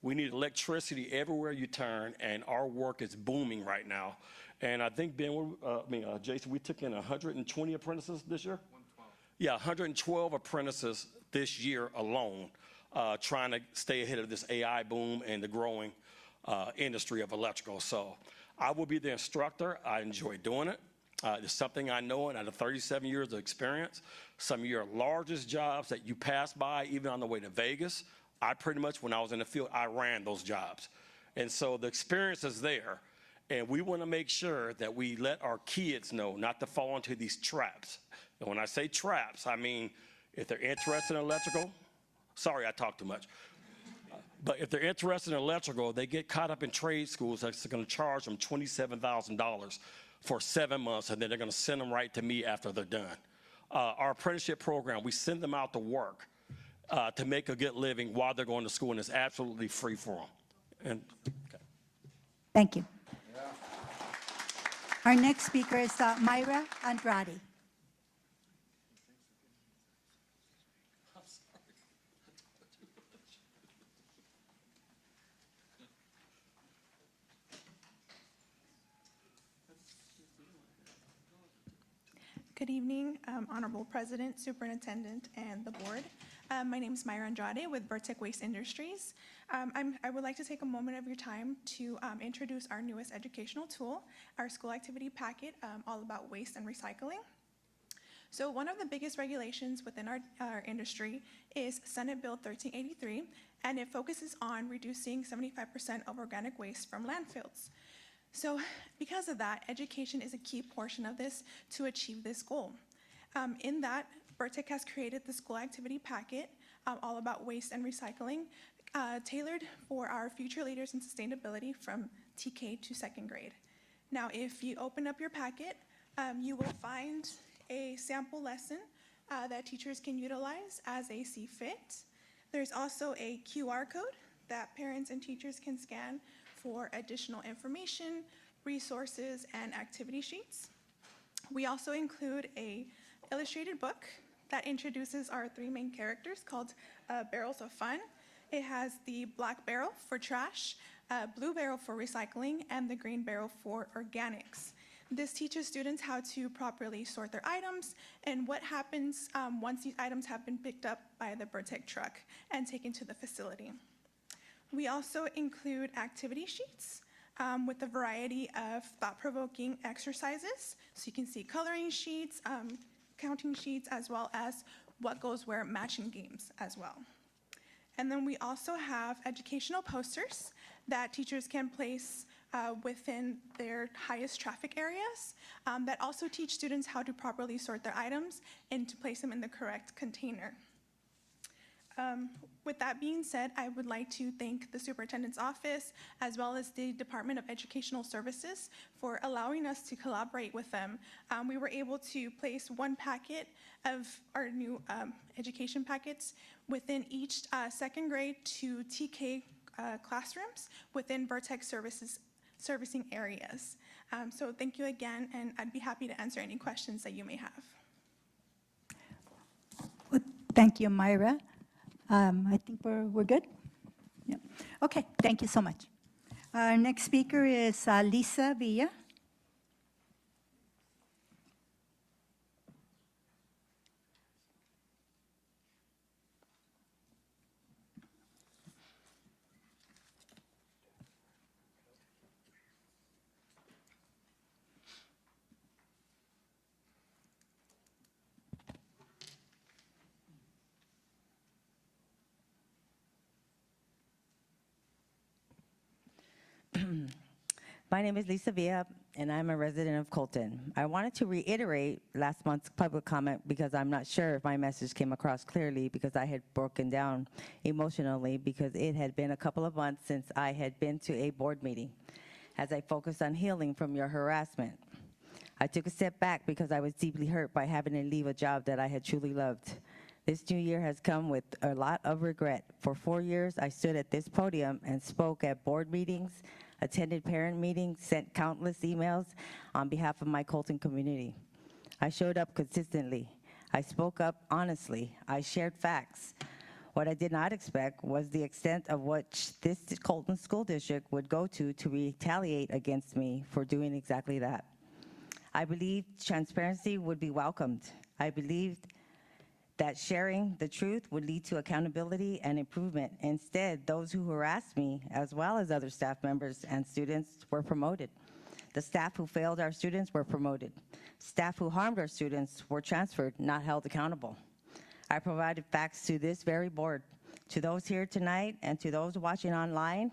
We need electricity everywhere you turn, and our work is booming right now. And I think, Jason, we took in 120 apprentices this year? 112. Yeah, 112 apprentices this year alone, trying to stay ahead of this AI boom and the growing industry of electrical. So I will be the instructor. I enjoy doing it. It's something I know, and out of 37 years of experience, some of your largest jobs that you pass by, even on the way to Vegas, I pretty much, when I was in the field, I ran those jobs. And so the experience is there. And we want to make sure that we let our kids know not to fall into these traps. And when I say traps, I mean if they're interested in electrical, sorry, I talk too much. But if they're interested in electrical, they get caught up in trade schools that's going to charge them $27,000 for 7 months, and then they're going to send them right to me after they're done. Our apprenticeship program, we send them out to work to make a good living while they're going to school, and it's absolutely free for them. And, okay. Thank you. Our next speaker is Myra Andrade. Good evening, Honorable President, Superintendent, and the board. My name is Myra Andrade with Vertec Waste Industries. I would like to take a moment of your time to introduce our newest educational tool, our school activity packet, all about waste and recycling. So one of the biggest regulations within our industry is Senate Bill 1383, and it focuses on reducing 75% of organic waste from landfills. So because of that, education is a key portion of this to achieve this goal. In that, Vertec has created the school activity packet, all about waste and recycling, tailored for our future leaders in sustainability from TK to second grade. Now, if you open up your packet, you will find a sample lesson that teachers can utilize as they see fit. There's also a QR code that parents and teachers can scan for additional information, resources, and activity sheets. We also include an illustrated book that introduces our three main characters called Barrels of Fun. It has the black barrel for trash, blue barrel for recycling, and the green barrel for organics. This teaches students how to properly sort their items and what happens once these items have been picked up by the Vertec truck and taken to the facility. We also include activity sheets with a variety of thought-provoking exercises. So you can see coloring sheets, counting sheets, as well as what goes where matching games as well. And then we also have educational posters that teachers can place within their highest traffic areas that also teach students how to properly sort their items and to place them in the correct container. With that being said, I would like to thank the Superintendent's Office as well as the Department of Educational Services for allowing us to collaborate with them. We were able to place one packet of our new education packets within each second grade to TK classrooms within Vertec Services servicing areas. So thank you again, and I'd be happy to answer any questions that you may have. Well, thank you, Myra. I think we're good. Yeah. Okay, thank you so much. Our next speaker is Lisa Villa. My name is Lisa Villa, and I'm a resident of Colton. I wanted to reiterate last month's public comment because I'm not sure if my message came across clearly because I had broken down emotionally because it had been a couple of months since I had been to a board meeting as I focused on healing from your harassment. I took a step back because I was deeply hurt by having to leave a job that I had truly loved. This new year has come with a lot of regret. For 4 years, I stood at this podium and spoke at board meetings, attended parent meetings, sent countless emails on behalf of my Colton community. I showed up consistently. I spoke up honestly. I shared facts. What I did not expect was the extent of what this Colton School District would go to retaliate against me for doing exactly that. I believed transparency would be welcomed. I believed that sharing the truth would lead to accountability and improvement. Instead, those who harassed me, as well as other staff members and students, were promoted. The staff who failed our students were promoted. Staff who harmed our students were transferred, not held accountable. I provided facts to this very board, to those here tonight, and to those watching online.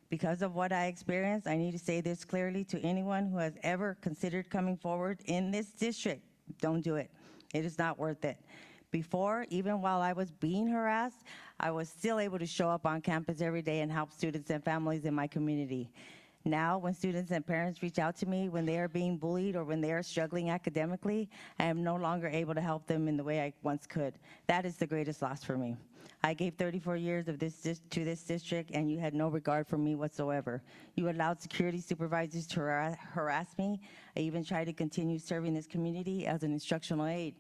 Because of what I experienced, I need to say this clearly to anyone who has ever considered coming forward in this district. Don't do it. It is not worth it. Before, even while I was being harassed, I was still able to show up on campus every day and help students and families in my community. Now, when students and parents reach out to me when they are being bullied or when they are struggling academically, I am no longer able to help them in the way I once could. That is the greatest loss for me. I gave 34 years of this to this district, and you had no regard for me whatsoever. You allowed security supervisors to harass me. I even tried to continue serving this community as an instructional aide,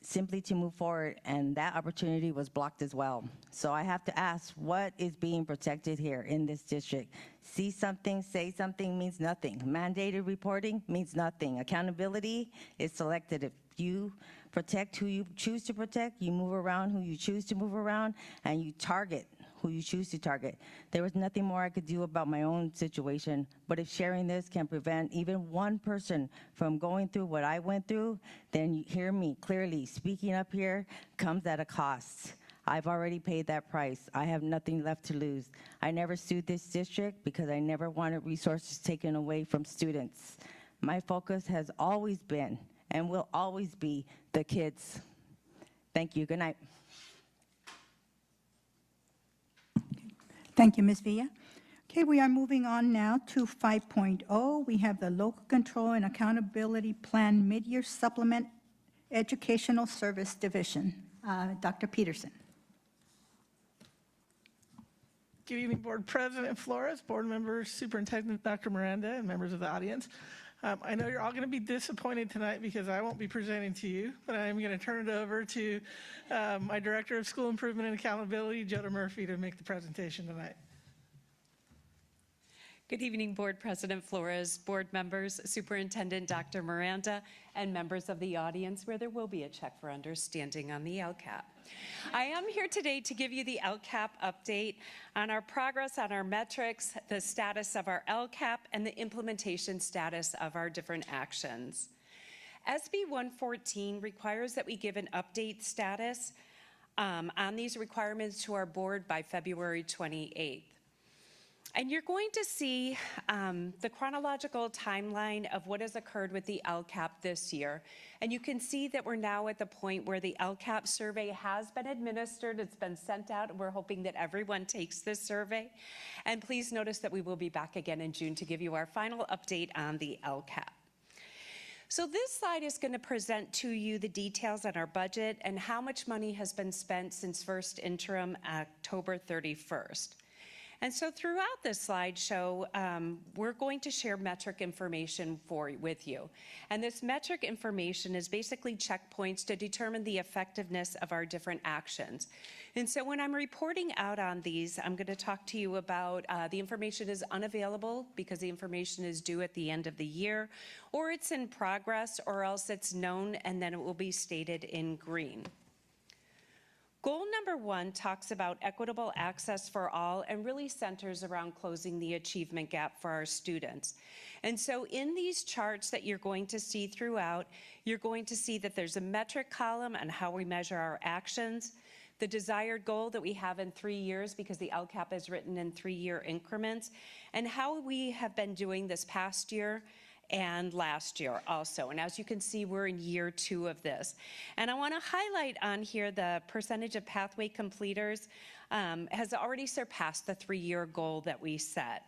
simply to move forward, and that opportunity was blocked as well. So I have to ask, what is being protected here in this district? See something, say something means nothing. Mandated reporting means nothing. Accountability is selected. If you protect who you choose to protect, you move around who you choose to move around, and you target who you choose to target. There was nothing more I could do about my own situation, but if sharing this can prevent even one person from going through what I went through, then you hear me clearly. Speaking up here comes at a cost. I've already paid that price. I have nothing left to lose. I never sued this district because I never wanted resources taken away from students. My focus has always been and will always be the kids. Thank you. Good night. Thank you, Ms. Villa. Okay, we are moving on now to 5.0. We have the Local Control and Accountability Plan Mid-Year Supplement Educational Service Division. Dr. Peterson. Good evening, Board President Flores, board members, Superintendent Dr. Miranda, and members of the audience. I know you're all going to be disappointed tonight because I won't be presenting to you, but I'm going to turn it over to my Director of School Improvement and Accountability, Joda Murphy, to make the presentation tonight. Good evening, Board President Flores, board members, Superintendent Dr. Miranda, and members of the audience, where there will be a check for understanding on the LCAP. I am here today to give you the LCAP update on our progress on our metrics, the status of our LCAP, and the implementation status of our different actions. SB 114 requires that we give an update status on these requirements to our board by February 28th. And you're going to see the chronological timeline of what has occurred with the LCAP this year. And you can see that we're now at the point where the LCAP survey has been administered. It's been sent out, and we're hoping that everyone takes this survey. And please notice that we will be back again in June to give you our final update on the LCAP. So this slide is going to present to you the details on our budget and how much money has been spent since first interim October 31st. And so throughout this slideshow, we're going to share metric information with you. And this metric information is basically checkpoints to determine the effectiveness of our different actions. And so when I'm reporting out on these, I'm going to talk to you about the information is unavailable because the information is due at the end of the year, or it's in progress, or else it's known and then it will be stated in green. Goal number 1 talks about equitable access for all and really centers around closing the achievement gap for our students. And so in these charts that you're going to see throughout, you're going to see that there's a metric column on how we measure our actions, the desired goal that we have in 3 years because the LCAP is written in 3-year increments, and how we have been doing this past year and last year also. And as you can see, we're in year 2 of this. And I want to highlight on here the percentage of pathway completers has already surpassed the 3-year goal that we set.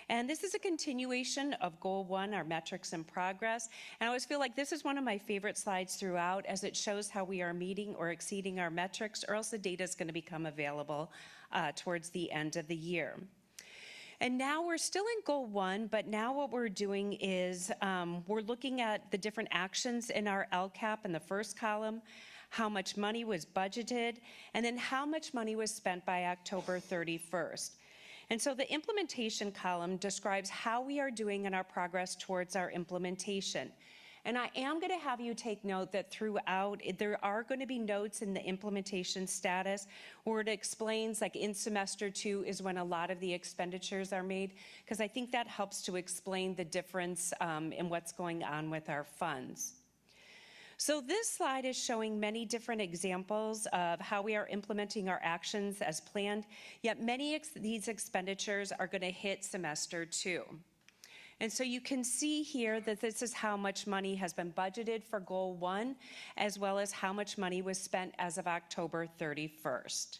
And this is a continuation of Goal 1, our metrics in progress. And I always feel like this is one of my favorite slides throughout, as it shows how we are meeting or exceeding our metrics, or else the data is going to become available towards the end of the year. And now we're still in Goal 1, but now what we're doing is we're looking at the different actions in our LCAP in the first column, how much money was budgeted, and then how much money was spent by October 31st. And so the implementation column describes how we are doing in our progress towards our implementation. And I am going to have you take note that throughout, there are going to be notes in the implementation status where it explains, like in semester 2 is when a lot of the expenditures are made, because I think that helps to explain the difference in what's going on with our funds. So this slide is showing many different examples of how we are implementing our actions as planned, yet many of these expenditures are going to hit semester 2. And so you can see here that this is how much money has been budgeted for Goal 1, as well as how much money was spent as of October 31st.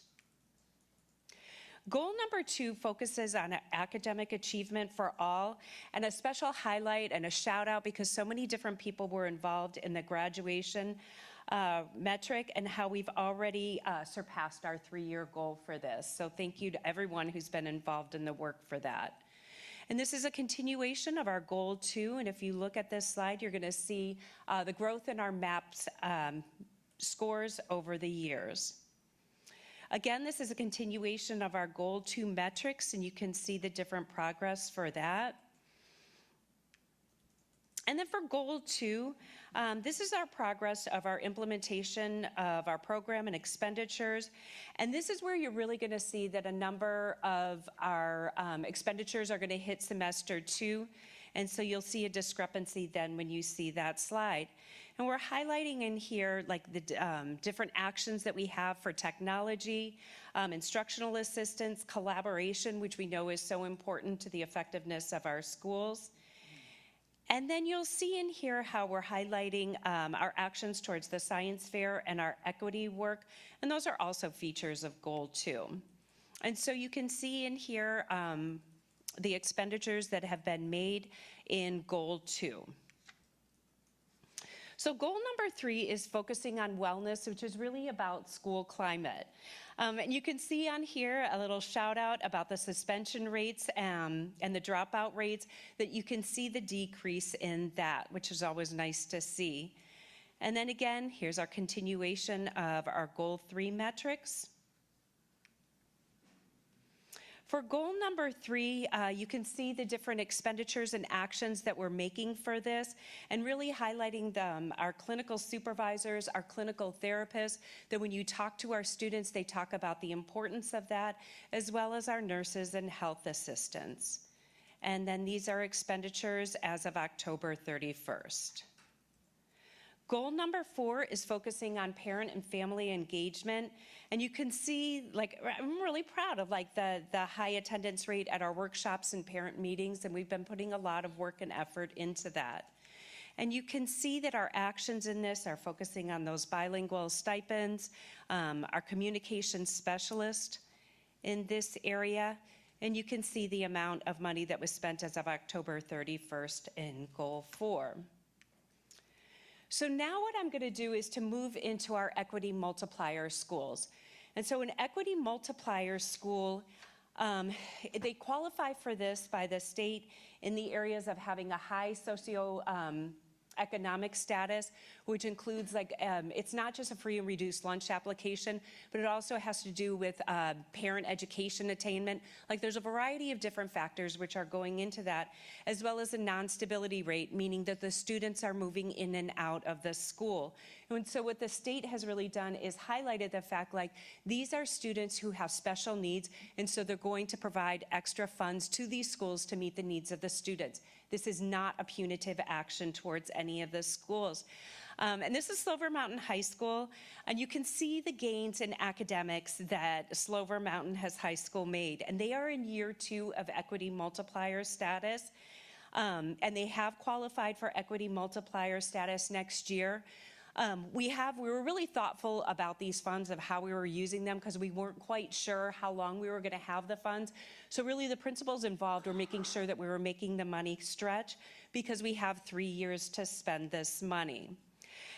Goal number 2 focuses on academic achievement for all, and a special highlight and a shout out because so many different people were involved in the graduation metric and how we've already surpassed our 3-year goal for this. So thank you to everyone who's been involved in the work for that. And this is a continuation of our Goal 2, and if you look at this slide, you're going to see the growth in our MAPS scores over the years. Again, this is a continuation of our Goal 2 metrics, and you can see the different progress for that. And then for Goal 2, this is our progress of our implementation of our program and expenditures. And this is where you're really going to see that a number of our expenditures are going to hit semester 2. And so you'll see a discrepancy then when you see that slide. And we're highlighting in here like the different actions that we have for technology, instructional assistance, collaboration, which we know is so important to the effectiveness of our schools. And then you'll see in here how we're highlighting our actions towards the science fair and our equity work, and those are also features of Goal 2. And so you can see in here the expenditures that have been made in Goal 2. So goal number 3 is focusing on wellness, which is really about school climate. And you can see on here a little shout out about the suspension rates and the dropout rates, that you can see the decrease in that, which is always nice to see. And then again, here's our continuation of our Goal 3 metrics. For goal number 3, you can see the different expenditures and actions that we're making for this, and really highlighting them, our clinical supervisors, our clinical therapists, that when you talk to our students, they talk about the importance of that, as well as our nurses and health assistants. And then these are expenditures as of October 31st. Goal number 4 is focusing on parent and family engagement. And you can see, like, I'm really proud of like the high attendance rate at our workshops and parent meetings, and we've been putting a lot of work and effort into that. And you can see that our actions in this are focusing on those bilingual stipends, our communication specialist in this area, and you can see the amount of money that was spent as of October 31st in Goal 4. So now what I'm going to do is to move into our equity multiplier schools. And so an equity multiplier school They qualify for this by the state in the areas of having a high economic status, which includes it's not just a free and reduced lunch application, but it also has to do with parent education attainment. There's a variety of different factors which are going into that, as well as a non-stability rate, meaning that the students are moving in and out of the school. And so what the state has really done is highlighted the fact these are students who have special needs, and so they're going to provide extra funds to these schools to meet the needs of the students. This is not a punitive action towards any of the schools. And this is Slover Mountain High School, and you can see the gains in academics that Slover Mountain High School made. And they are in year 2 of equity multiplier status, and they have qualified for equity multiplier status next year. We were really thoughtful about these funds, of how we were using them, because we weren't quite sure how long we were going to have the funds. So really the principals involved were making sure that we were making the money stretch, because we have 3 years to spend this money.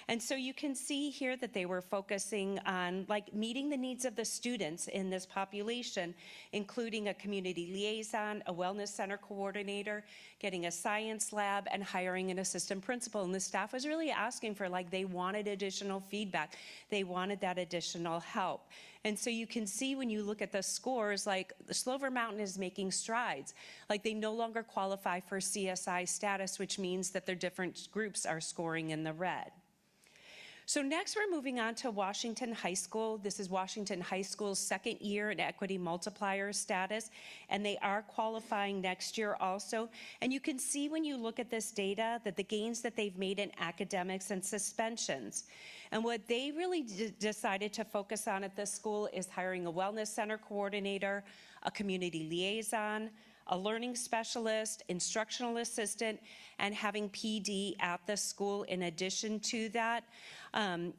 And so you can see here that they were focusing on meeting the needs of the students in this population, including a community liaison, a wellness center coordinator, getting a science lab, and hiring an assistant principal. And the staff was really asking for, they wanted additional feedback. They wanted that additional help. And so you can see when you look at the scores, Slover Mountain is making strides. They no longer qualify for CSI status, which means that their different groups are scoring in the red. So next we're moving on to Washington High School. This is Washington High School's second year in equity multiplier status, and they are qualifying next year also. And you can see when you look at this data that the gains that they've made in academics and suspensions. And what they really decided to focus on at this school is hiring a wellness center coordinator, a community liaison, a learning specialist, instructional assistant, and having PD at the school in addition to that.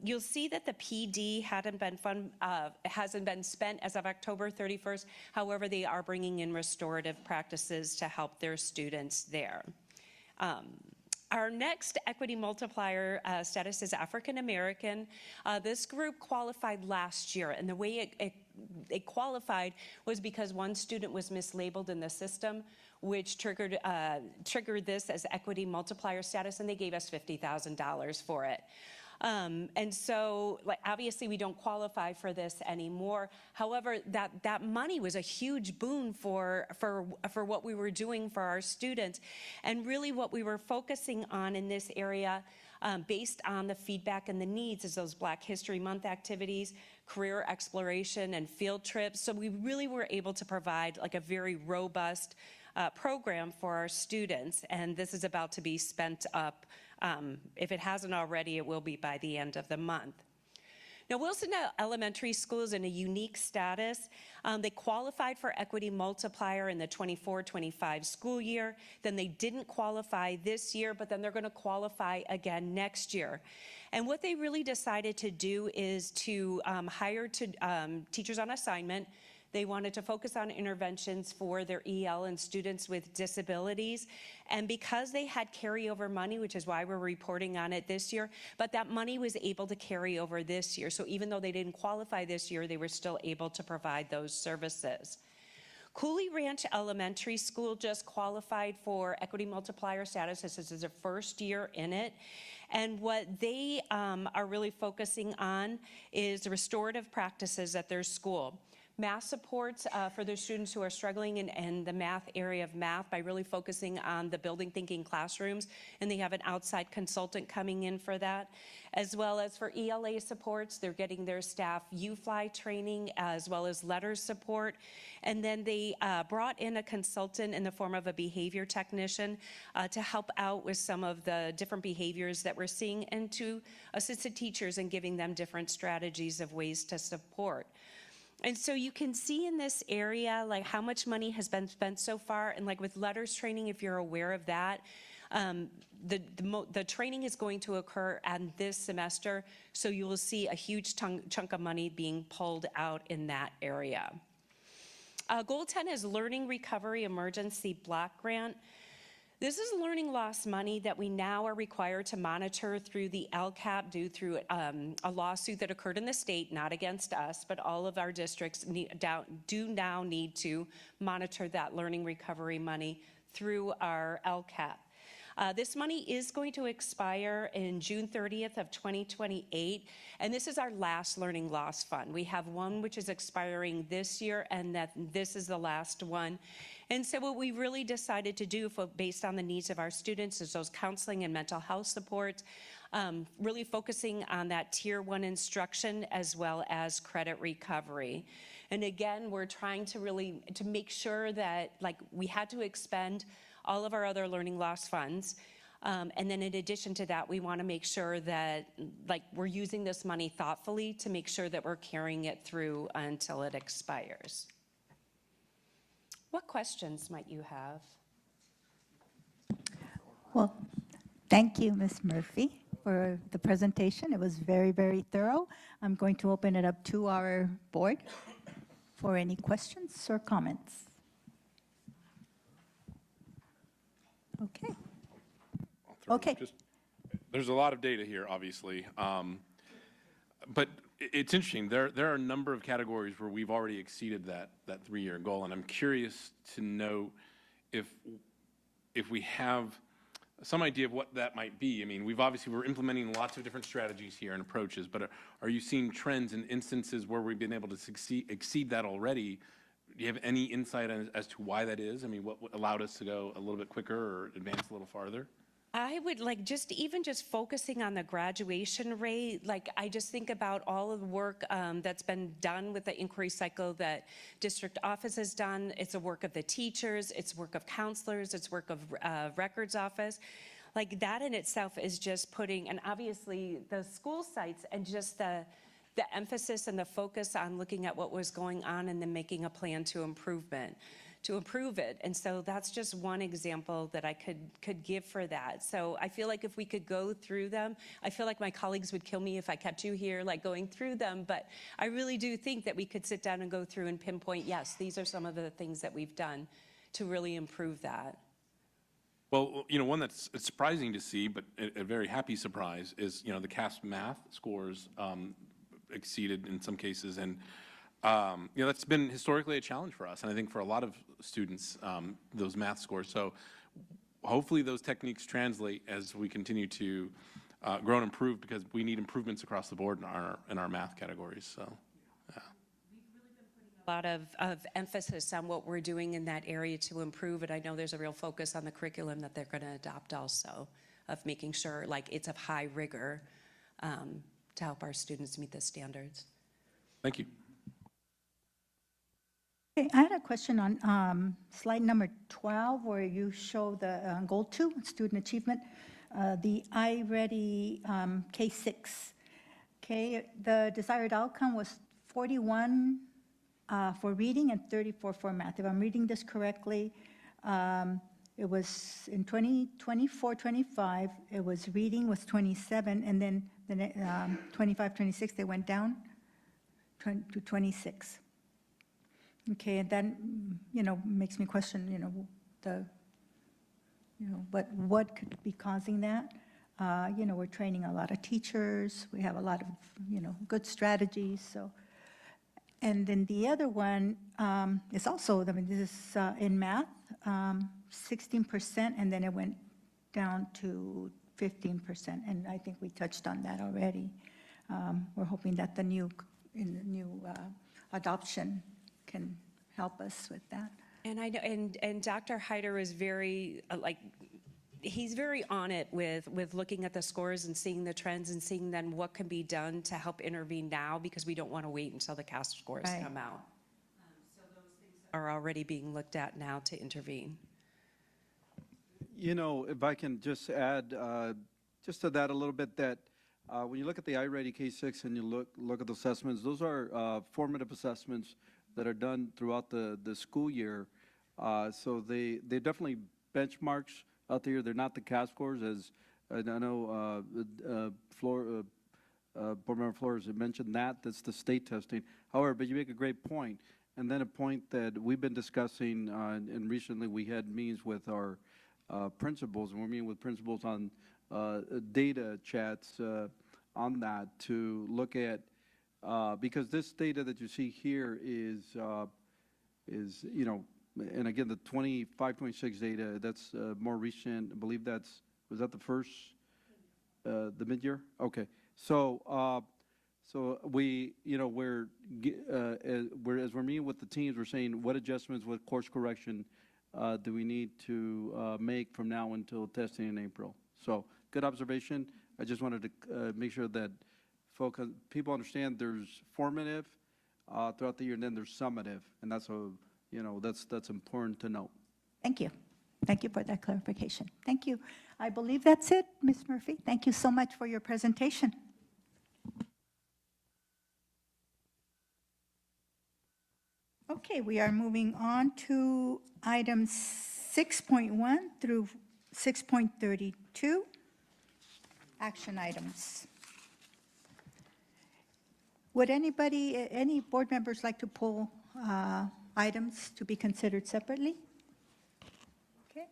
You'll see that the PD hasn't been spent as of October 31st. However, they are bringing in restorative practices to help their students there. Our next equity multiplier status is African American. This group qualified last year, and the way it qualified was because one student was mislabeled in the system, which triggered this as equity multiplier status, and they gave us $50,000 for it. And so obviously we don't qualify for this anymore. However, that money was a huge boon for what we were doing for our students. And really what we were focusing on in this area, based on the feedback and the needs, is those Black History Month activities, career exploration, and field trips. So we really were able to provide a very robust program for our students. And this is about to be spent up. If it hasn't already, it will be by the end of the month. Now, Wilson Elementary School is in a unique status. They qualified for equity multiplier in the 24-25 school year. Then they didn't qualify this year, but then they're going to qualify again next year. And what they really decided to do is to hire teachers on assignment. They wanted to focus on interventions for their EL and students with disabilities. And because they had carryover money, which is why we're reporting on it this year, but that money was able to carry over this year. So even though they didn't qualify this year, they were still able to provide those services. Cooley Ranch Elementary School just qualified for equity multiplier status. This is their first year in it. And what they are really focusing on is restorative practices at their school. Math supports for their students who are struggling in the math area of math by really focusing on the building thinking classrooms, and they have an outside consultant coming in for that. As well as for ELA supports, they're getting their staff UFly training as well as letters support. And then they brought in a consultant in the form of a behavior technician to help out with some of the different behaviors that we're seeing, and to assist the teachers in giving them different strategies of ways to support. And so you can see in this area how much money has been spent so far, and with letters training, if you're aware of that, the training is going to occur on this semester, so you will see a huge chunk of money being pulled out in that area. Goal 10 is Learning Recovery Emergency Block Grant. This is learning loss money that we now are required to monitor through the LCAP due through a lawsuit that occurred in the state, not against us, but all of our districts do now need to monitor that learning recovery money through our LCAP. This money is going to expire in June 30th of 2028, and this is our last learning loss fund. We have one which is expiring this year, and that this is the last one. And so what we really decided to do, based on the needs of our students, is those counseling and mental health supports, really focusing on that Tier 1 instruction as well as credit recovery. And again, we're trying to make sure that, like, we had to expend all of our other learning loss funds. And then in addition to that, we want to make sure that, like, we're using this money thoughtfully to make sure that we're carrying it through until it expires. What questions might you have? Well, thank you, Ms. Murphy, for the presentation. It was very, very thorough. I'm going to open it up to our board for any questions or comments. Okay. Okay. There's a lot of data here, obviously. But it's interesting. There are a number of categories where we've already exceeded that 3-year goal, and I'm curious to know if we have some idea of what that might be. I mean, we're implementing lots of different strategies here and approaches, but are you seeing trends and instances where we've been able to exceed that already? Do you have any insight as to why that is? I mean, what allowed us to go a little bit quicker or advance a little farther? I would like just focusing on the graduation rate. Like, I just think about all of the work that's been done with the inquiry cycle that district office has done. It's a work of the teachers, it's work of counselors, it's work of records office. Like, that in itself is just putting, and obviously the school sites and just the emphasis and the focus on looking at what was going on and then making a plan to improve it. And so that's just one example that I could give for that. So I feel like if we could go through them, I feel like my colleagues would kill me if I kept you here, like, going through them. But I really do think that we could sit down and go through and pinpoint, yes, these are some of the things that we've done to really improve that. Well, one that's surprising to see, but a very happy surprise is, the CASP math scores exceeded in some cases. And that's been historically a challenge for us, and I think for a lot of students, those math scores. So hopefully those techniques translate as we continue to grow and improve, because we need improvements across the board in our math categories. So, yeah. A lot of emphasis on what we're doing in that area to improve it. I know there's a real focus on the curriculum that they're going to adopt also, of making sure, like, it's of high rigor to help our students meet the standards. Thank you. Okay, I had a question on slide number 12, where you show the goal 2, student achievement, the iReady K6. Okay, the desired outcome was 41 for reading and 34 for math. If I'm reading this correctly, it was in 2024-25, it was reading was 27, and then the 25-26, they went down to 26. Okay, and then, makes me question, what could be causing that? We're training a lot of teachers. We have a lot of, good strategies. So, and then the other one is also, this is in math, 16%, and then it went down to 15%, and I think we touched on that already. We're hoping that the new adoption can help us with that. And I know, and Dr. Hyder is very, he's very on it with looking at the scores and seeing the trends and seeing then what can be done to help intervene now, because we don't want to wait until the CASP scores come out. So those things are already being looked at now to intervene. If I can just add just to that a little bit, that when you look at the iReady K6 and you look at the assessments, those are formative assessments that are done throughout the school year. So they definitely benchmarks out there. They're not the CASP scores, as I know Board Member Flores had mentioned that. That's the state testing. However, but you make a great point. And then a point that we've been discussing, and recently we had meetings with our principals, and we're meeting with principals on data chats on that to look at, because this data that you see here is, you know, and again, the 25-26 data, that's more recent. I believe was that the first, the mid-year? Okay. So, so we, you know, as we're meeting with the teams, we're saying what adjustments, what course correction do we need to make from now until testing in April? So good observation. I just wanted to make sure that people understand there's formative throughout the year, and then there's summative, and that's a, you know, that's important to note. Thank you. Thank you for that clarification. Thank you. I believe that's it, Ms. Murphy. Thank you so much for your presentation. Okay, we are moving on to items 6.1 through 6.32, action items. Would anybody, any board members like to pull items to be considered separately? Okay.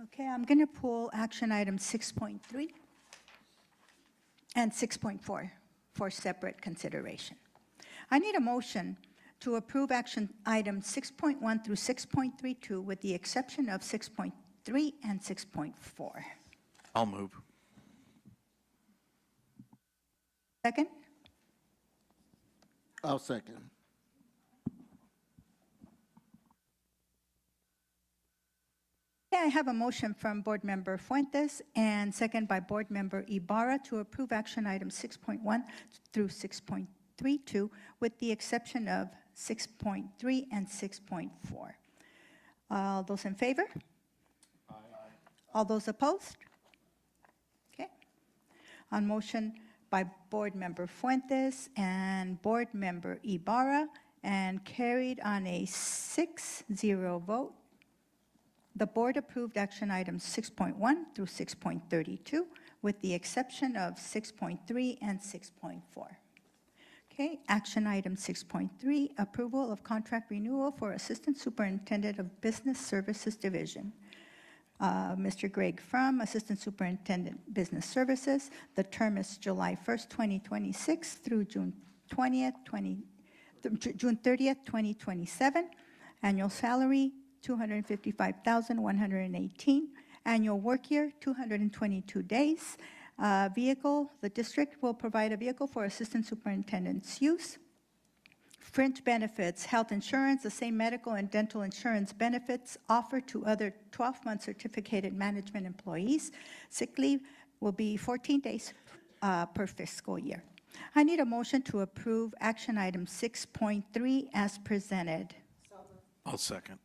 Okay, I'm going to pull action items 6.3 and 6.4 for separate consideration. I need a motion to approve action items 6.1 through 6.32 with the exception of 6.3 and 6.4. I'll move. Second? I'll second. Okay, I have a motion from Board Member Fuentes and second by Board Member Ibarra to approve action items 6.1 through 6.32 with the exception of 6.3 and 6.4. All those in favor? Aye. All those opposed? Okay. On motion by Board Member Fuentes and Board Member Ibarra and carried on a 6-0 vote, the board approved action items 6.1 through 6.32 with the exception of 6.3 and 6.4. Okay, action item 6.3, approval of contract renewal for Assistant Superintendent of Business Services Division. Mr. Greg Frum, Assistant Superintendent Business Services. The term is July 1st, 2026 through June 30th, 2027. Annual salary, $255,118. Annual work year, 222 days. Vehicle, the district will provide a vehicle for Assistant Superintendent's use. Fringe benefits, health insurance, the same medical and dental insurance benefits offered to other 12-month certificated management employees. Sick leave will be 14 days per fiscal year. I need a motion to approve action item 6.3 as presented. I'll second.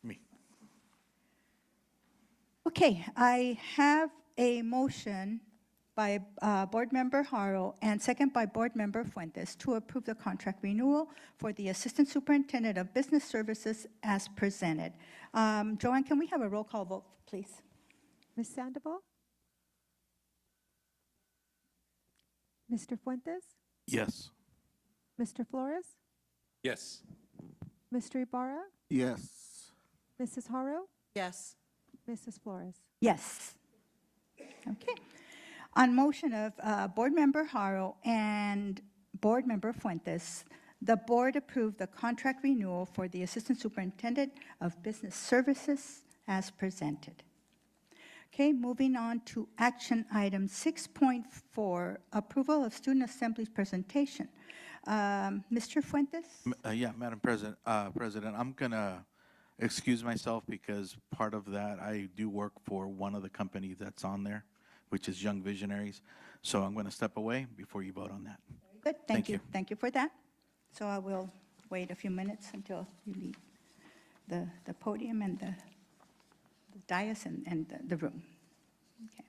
Me. Okay, I have a motion by Board Member Haro and second by Board Member Fuentes to approve the contract renewal for the Assistant Superintendent of Business Services as presented. Joanne, can we have a roll call vote, please? Ms. Sandoval? Mr. Fuentes? Yes. Mr. Flores? Yes. Mr. Ibarra? Yes. Mrs. Haro? Yes. Mrs. Flores? Yes. Okay. On motion of Board Member Haro and Board Member Fuentes, the board approved the contract renewal for the Assistant Superintendent of Business Services as presented. Okay, moving on to action item 6.4, approval of Student Assembly's presentation. Mr. Fuentes? Yeah, Madam President, I'm going to excuse myself because part of that, I do work for one of the companies that's on there, which is Young Visionaries. So I'm going to step away before you vote on that. Good, thank you. Thank you for that. So I will wait a few minutes until you leave the podium and the dais and the room. Okay.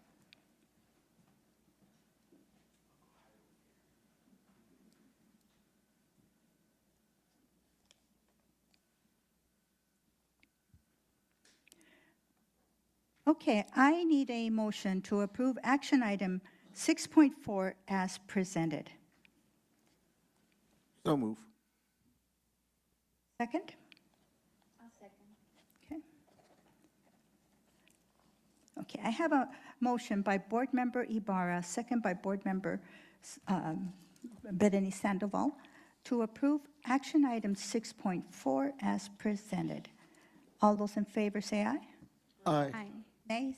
Okay, I need a motion to approve action item 6.4 as presented. So move. Second? I'll second. Okay, I have a motion by Board Member Ibarra, second by Board Member Berenice Sandoval, to approve action item 6.4 as presented. All those in favor say aye. Aye. Nays?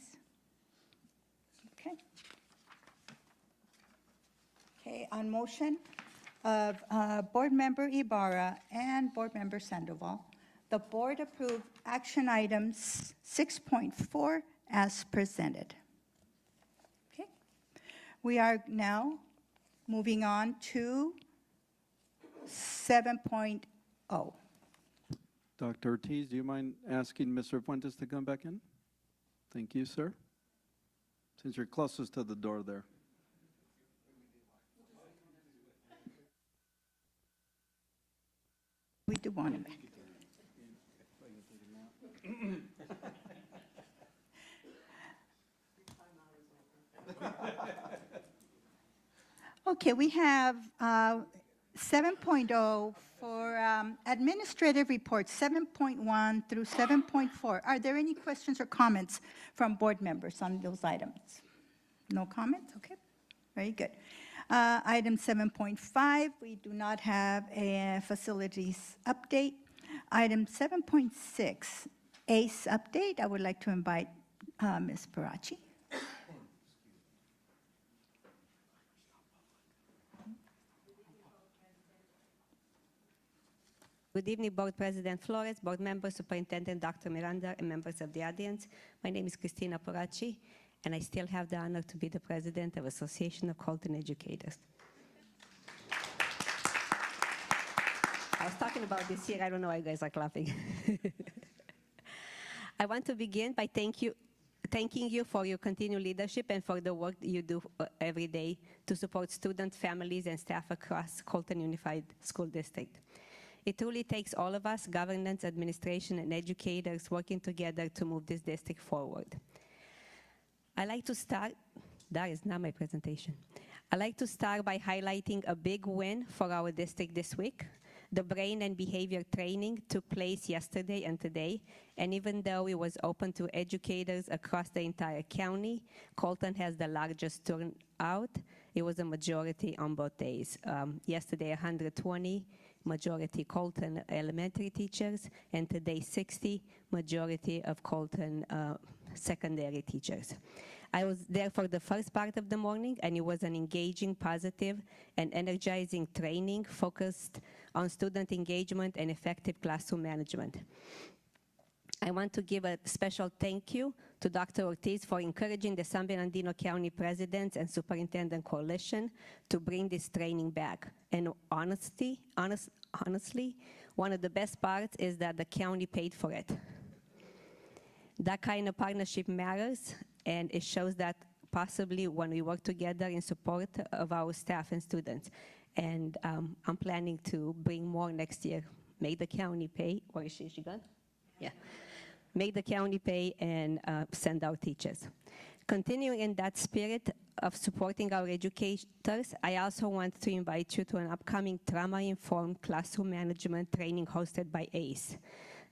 Okay. Okay, on motion of Board Member Ibarra and Board Member Sandoval, the board approved action items 6.4 as presented. Okay. We are now moving on to 7.0. Dr. Ortiz, do you mind asking Mr. Fuentes to come back in? Thank you, sir. Since you're closest to the door there. We do want him back. Okay, we have 7.0 for administrative reports, 7.1 through 7.4. Are there any questions or comments from board members on those items? No comments? Okay, very good. Item 7.5, we do not have a facilities update. Item 7.6, ACE update. I would like to invite Ms. Parachi. Good evening, Board President Flores, Board Members, Superintendent Dr. Miranda, and members of the audience. My name is Cristina Porachi, and I still have the honor to be the President of Association of Colton Educators. I was talking about this year. I don't know why you guys are clapping. I want to begin by thanking you for your continued leadership and for the work that you do every day to support students, families, and staff across Colton Unified School District. It truly takes all of us, governance, administration, and educators working together to move this district forward. I like to start, that is not my presentation. I like to start by highlighting a big win for our district this week. The brain and behavior training took place yesterday and today, and even though it was open to educators across the entire county, Colton has the largest turnout. It was a majority on both days. Yesterday, 120, majority Colton elementary teachers, and today 60, majority of Colton secondary teachers. I was there for the first part of the morning, and it was an engaging, positive, and energizing training focused on student engagement and effective classroom management. I want to give a special thank you to Dr. Ortiz for encouraging the San Bernardino County Presidents and Superintendent Coalition to bring this training back. And honestly, one of the best parts is that the county paid for it. That kind of partnership matters, and it shows that possibly when we work together in support of our staff and students. And I'm planning to bring more next year. Make the county pay. Where is she? Is she gone? Yeah. Make the county pay and send our teachers. Continuing in that spirit of supporting our educators, I also want to invite you to an upcoming trauma-informed classroom management training hosted by ACE.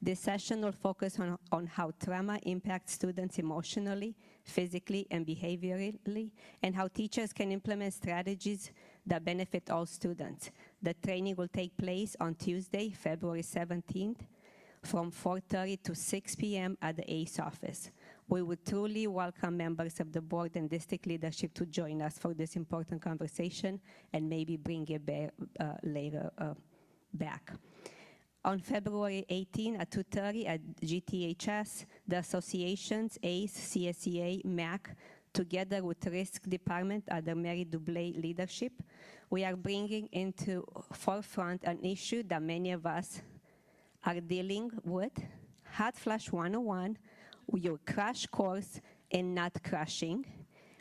This session will focus on how trauma impacts students emotionally, physically, and behaviorally, and how teachers can implement strategies that benefit all students. The training will take place on Tuesday, February 17th, from 4:30 to 6 p.m. at the ACE office. We would truly welcome members of the board and district leadership to join us for this important conversation and maybe bring it later back. On February 18 at 2:30 at GTHS, the associations ACE, CSEA, MAC, together with Risk Department under Mary Dublé leadership, we are bringing into forefront an issue that many of us are dealing with, Hot Flash 101, your crash course in not crashing,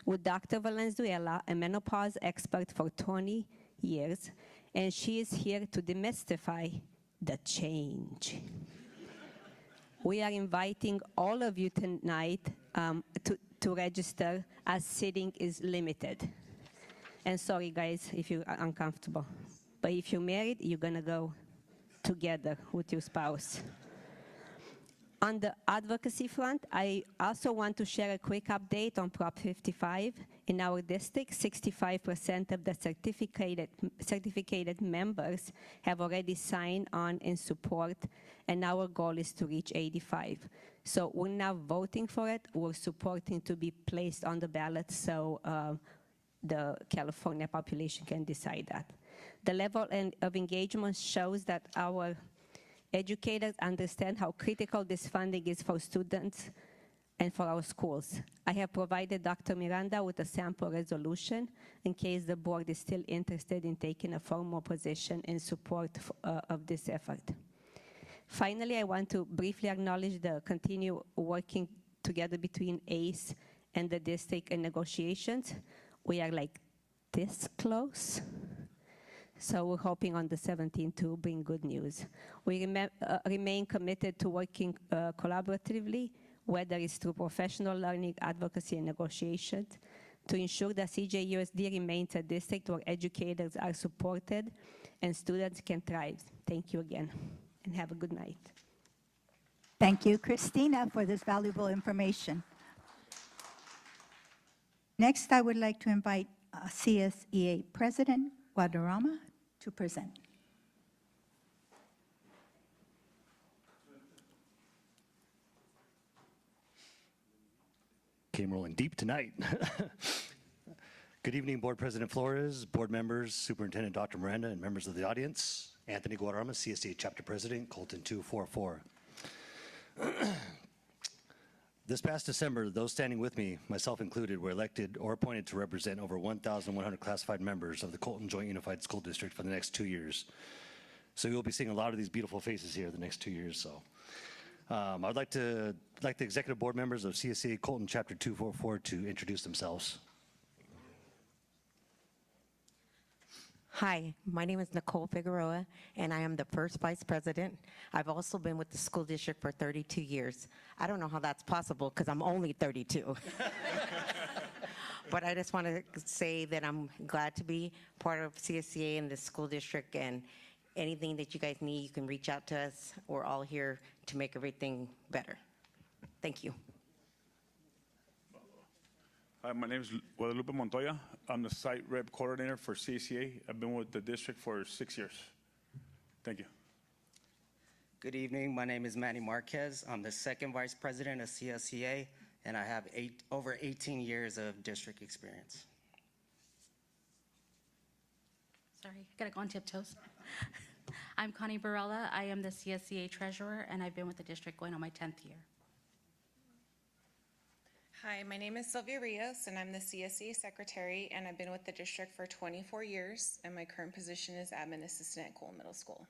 with Dr. Valenzuela, a menopause expert for 20 years, and she is here to demystify the change. We are inviting all of you tonight to register, as seating is limited. And sorry guys if you're uncomfortable, but if you're married, you're gonna go together with your spouse. On the advocacy front, I also want to share a quick update on Prop 55. In our district, 65% of the certificated members have already signed on in support, and our goal is to reach 85. So we're now voting for it. We're supporting to be placed on the ballot so the California population can decide that. The level of engagement shows that our educators understand how critical this funding is for students and for our schools. I have provided Dr. Miranda with a sample resolution in case the board is still interested in taking a formal position in support of this effort. Finally, I want to briefly acknowledge the continued working together between ACE and the district in negotiations. We are like this close. So we're hoping on the 17th to bring good news. We remain committed to working collaboratively, whether it's through professional learning, advocacy, and negotiations, to ensure that CJUSD remains a district where educators are supported and students can thrive. Thank you again, and have a good night. Thank you, Christina, for this valuable information. Next, I would like to invite CSEA President Guadarrama to present. Came rolling deep tonight. Good evening, Board President Flores, board members, Superintendent Dr. Miranda, and members of the audience. Anthony Guadarrama, CSEA Chapter President, Colton 244. This past December, those standing with me, myself included, were elected or appointed to represent over 1,100 classified members of the Colton Joint Unified School District for the next 2 years. So you'll be seeing a lot of these beautiful faces here the next 2 years. So I'd like the executive board members of CSEA Colton Chapter 244 to introduce themselves. Hi, my name is Nicole Figueroa, and I am the first vice president. I've also been with the school district for 32 years. I don't know how that's possible because I'm only 32. But I just want to say that I'm glad to be part of CSCA and the school district, and anything that you guys need, you can reach out to us. We're all here to make everything better. Thank you. Hi, my name is Guadalupe Montoya. I'm the site rep coordinator for CSEA. I've been with the district for 6 years. Thank you. Good evening. My name is Manny Marquez. I'm the second vice president of CSEA, and I have over 18 years of district experience. Sorry, gotta go on tiptoes. I'm Connie Barella. I am the CSEA treasurer, and I've been with the district going on my 10th year. Hi, my name is Sylvia Rios, and I'm the CSE secretary, and I've been with the district for 24 years, and my current position is admin assistant at Colton Middle School.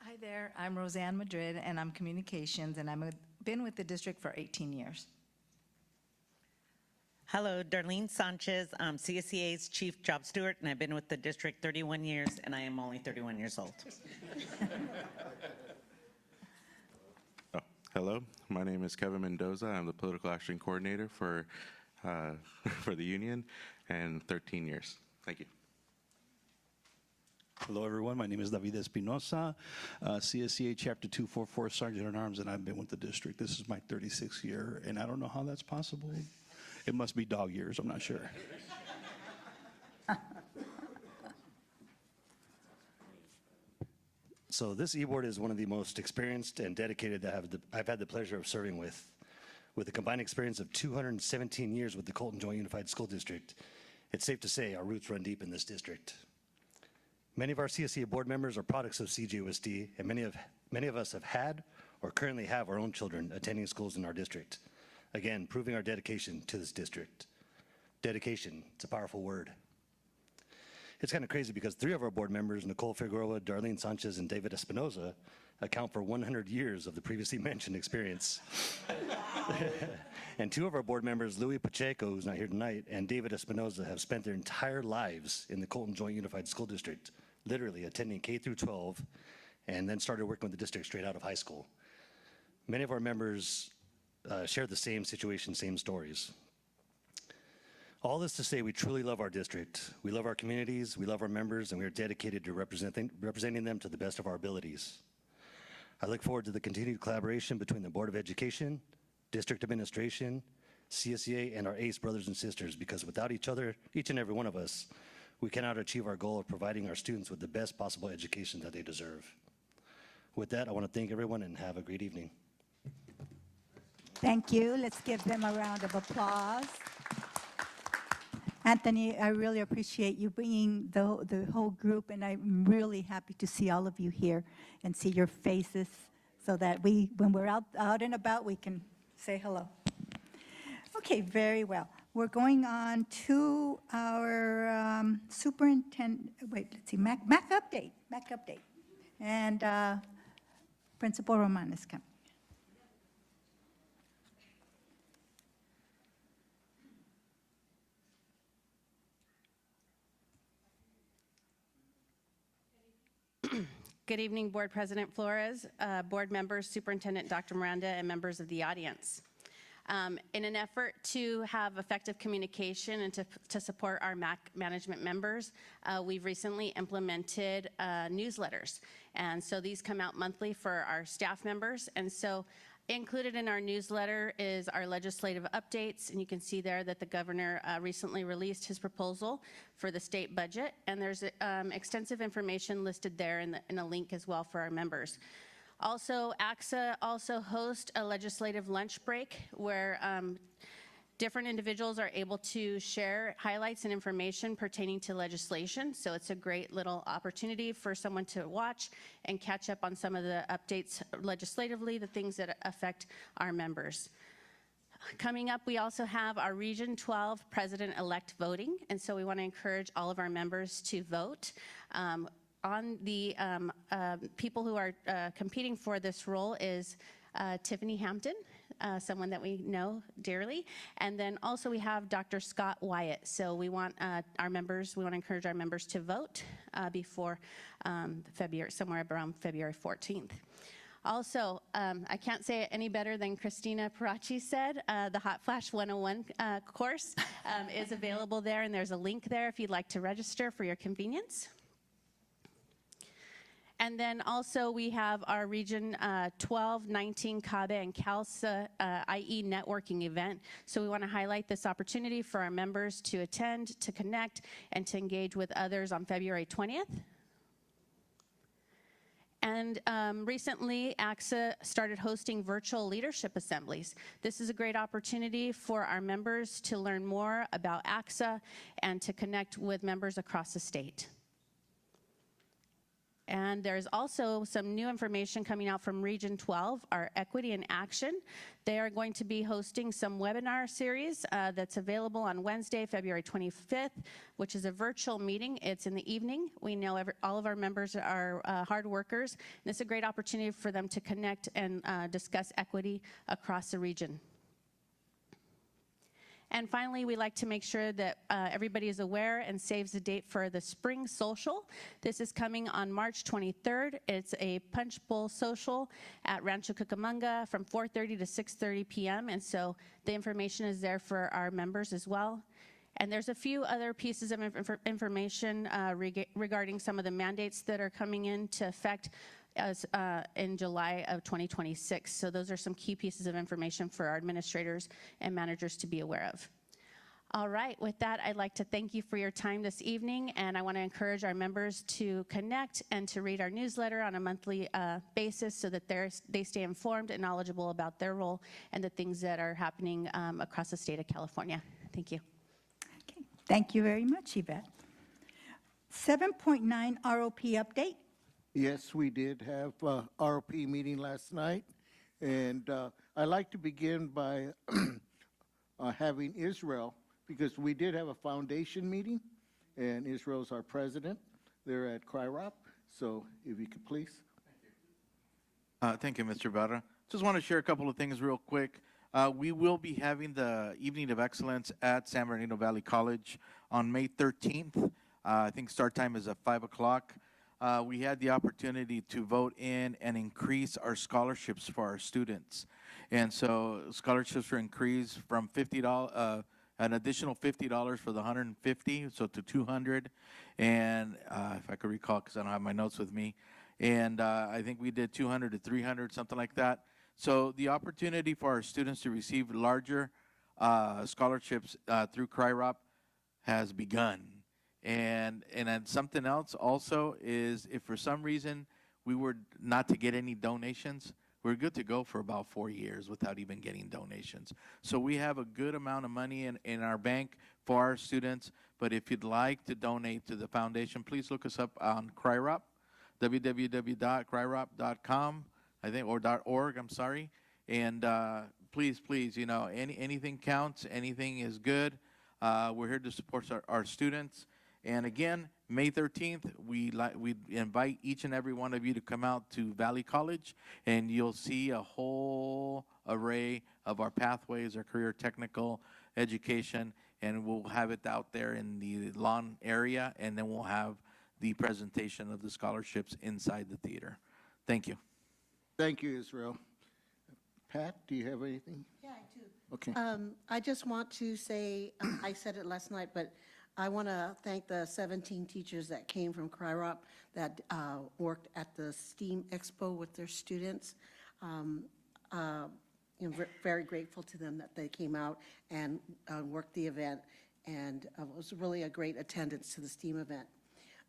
Hi there, I'm Roseanne Madrid, and I'm communications, and I've been with the district for 18 years. Hello, Darlene Sanchez. I'm CSEA's chief job steward, and I've been with the district 31 years, and I am only 31 years old. Hello, my name is Kevin Mendoza. I'm the political action coordinator for the union, and 13 years. Thank you. Hello, everyone. My name is David Espinosa, CSEA Chapter 244 Sergeant at Arms, and I've been with the district. This is my 36th year, and I don't know how that's possible. It must be dog years. I'm not sure. So this e-board is one of the most experienced and dedicated that I've had the pleasure of serving with. With a combined experience of 217 years with the Colton Joint Unified School District, it's safe to say our roots run deep in this district. Many of our CSEA board members are products of CJUSD, and many of us have had or currently have our own children attending schools in our district. Again, proving our dedication to this district. Dedication, it's a powerful word. It's kind of crazy because 3 of our board members, Nicole Figueroa, Darlene Sanchez, and David Espinoza, account for 100 years of the previously mentioned experience. And 2 of our board members, Louis Pacheco, who's not here tonight, and David Espinoza, have spent their entire lives in the Colton Joint Unified School District, literally attending K through 12, and then started working with the district straight out of high school. Many of our members share the same situation, same stories. All this to say, we truly love our district. We love our communities, we love our members, and we are dedicated to representing them to the best of our abilities. I look forward to the continued collaboration between the Board of Education, District Administration, CSEA, and our ACE brothers and sisters, because without each other, each and every one of us, we cannot achieve our goal of providing our students with the best possible education that they deserve. With that, I want to thank everyone and have a great evening. Thank you. Let's give them a round of applause. Anthony, I really appreciate you bringing the whole group, and I'm really happy to see all of you here and see your faces so that when we're out and about, we can say hello. Okay, very well. We're going on to our superintendent, let's see, MAC update. And Principal Roman is coming. Good evening, Board President Flores, board members, Superintendent Dr. Miranda, and members of the audience. In an effort to have effective communication and to support our MAC management members, we've recently implemented newsletters. And so these come out monthly for our staff members. And so included in our newsletter is our legislative updates, and you can see there that the governor recently released his proposal for the state budget, and there's extensive information listed there in a link as well for our members. Also, AXA also hosts a legislative lunch break where different individuals are able to share highlights and information pertaining to legislation. So it's a great little opportunity for someone to watch and catch up on some of the updates legislatively, the things that affect our members. Coming up, we also have our Region 12 President-elect voting, and so we want to encourage all of our members to vote. On the people who are competing for this role is Tiffany Hampton, someone that we know dearly. And then also we have Dr. Scott Wyatt. So we want our members, we want to encourage our members to vote before February, somewhere around February 14th. Also, I can't say it any better than Christina Parachi said, the Hot Flash 101 course is available there, and there's a link there if you'd like to register for your convenience. And then also we have our Region 12, 19, CABE, and CALSA IE networking event. So we want to highlight this opportunity for our members to attend, to connect, and to engage with others on February 20th. And recently, AXA started hosting virtual leadership assemblies. This is a great opportunity for our members to learn more about AXA and to connect with members across the state. And there's also some new information coming out from Region 12, our Equity in Action. They are going to be hosting some webinar series that's available on Wednesday, February 25th, which is a virtual meeting. It's in the evening. We know all of our members are hard workers, and it's a great opportunity for them to connect and discuss equity across the region. And finally, we like to make sure that everybody is aware and saves the date for the Spring Social. This is coming on March 23rd. It's a punch bowl social at Rancho Cucamonga from 4:30 to 6:30 p.m. And so the information is there for our members as well. And there's a few other pieces of information regarding some of the mandates that are coming into effect as in July of 2026. So those are some key pieces of information for our administrators and managers to be aware of. All right, with that, I'd like to thank you for your time this evening, and I want to encourage our members to connect and to read our newsletter on a monthly basis so that they stay informed and knowledgeable about their role and the things that are happening across the state of California. Thank you. Okay, thank you very much, Yvette. 7.9 ROP update. Yes, we did have a ROP meeting last night, and I'd like to begin by having Israel, because we did have a foundation meeting, and Israel's our president. They're at CRIROP, so if you could please. Thank you, Mr. Barra. Just want to share a couple of things real quick. We will be having the Evening of Excellence at San Bernardino Valley College on May 13th. I think start time is at 5 o'clock. We had the opportunity to vote in and increase our scholarships for our students. And so scholarships were increased from $50, an additional $50 for the 150, so to 200. And if I could recall, because I don't have my notes with me, And I think we did 200 to 300, something like that. So the opportunity for our students to receive larger scholarships through CRIROP has begun. And then something else also is if for some reason we were not to get any donations, we're good to go for about 4 years without even getting donations. So we have a good amount of money in our bank for our students. But if you'd like to donate to the foundation, please look us up on CRIROP, www.crirop.com, I think, or .org, I'm sorry. And please, you know, anything counts, anything is good. We're here to support our students. And again, May 13th, we invite each and every one of you to come out to Valley College, and you'll see a whole array of our pathways, our career technical education, and we'll have it out there in the lawn area, and then we'll have the presentation of the scholarships inside the theater. Thank you. Thank you, Israel. Pat, do you have anything? Yeah, I do. Okay. I just want to say, I said it last night, but I want to thank the 17 teachers that came from CRIROP that worked at the STEAM Expo with their students. You know, very grateful to them that they came out and worked the event, and it was really a great attendance to the STEAM event.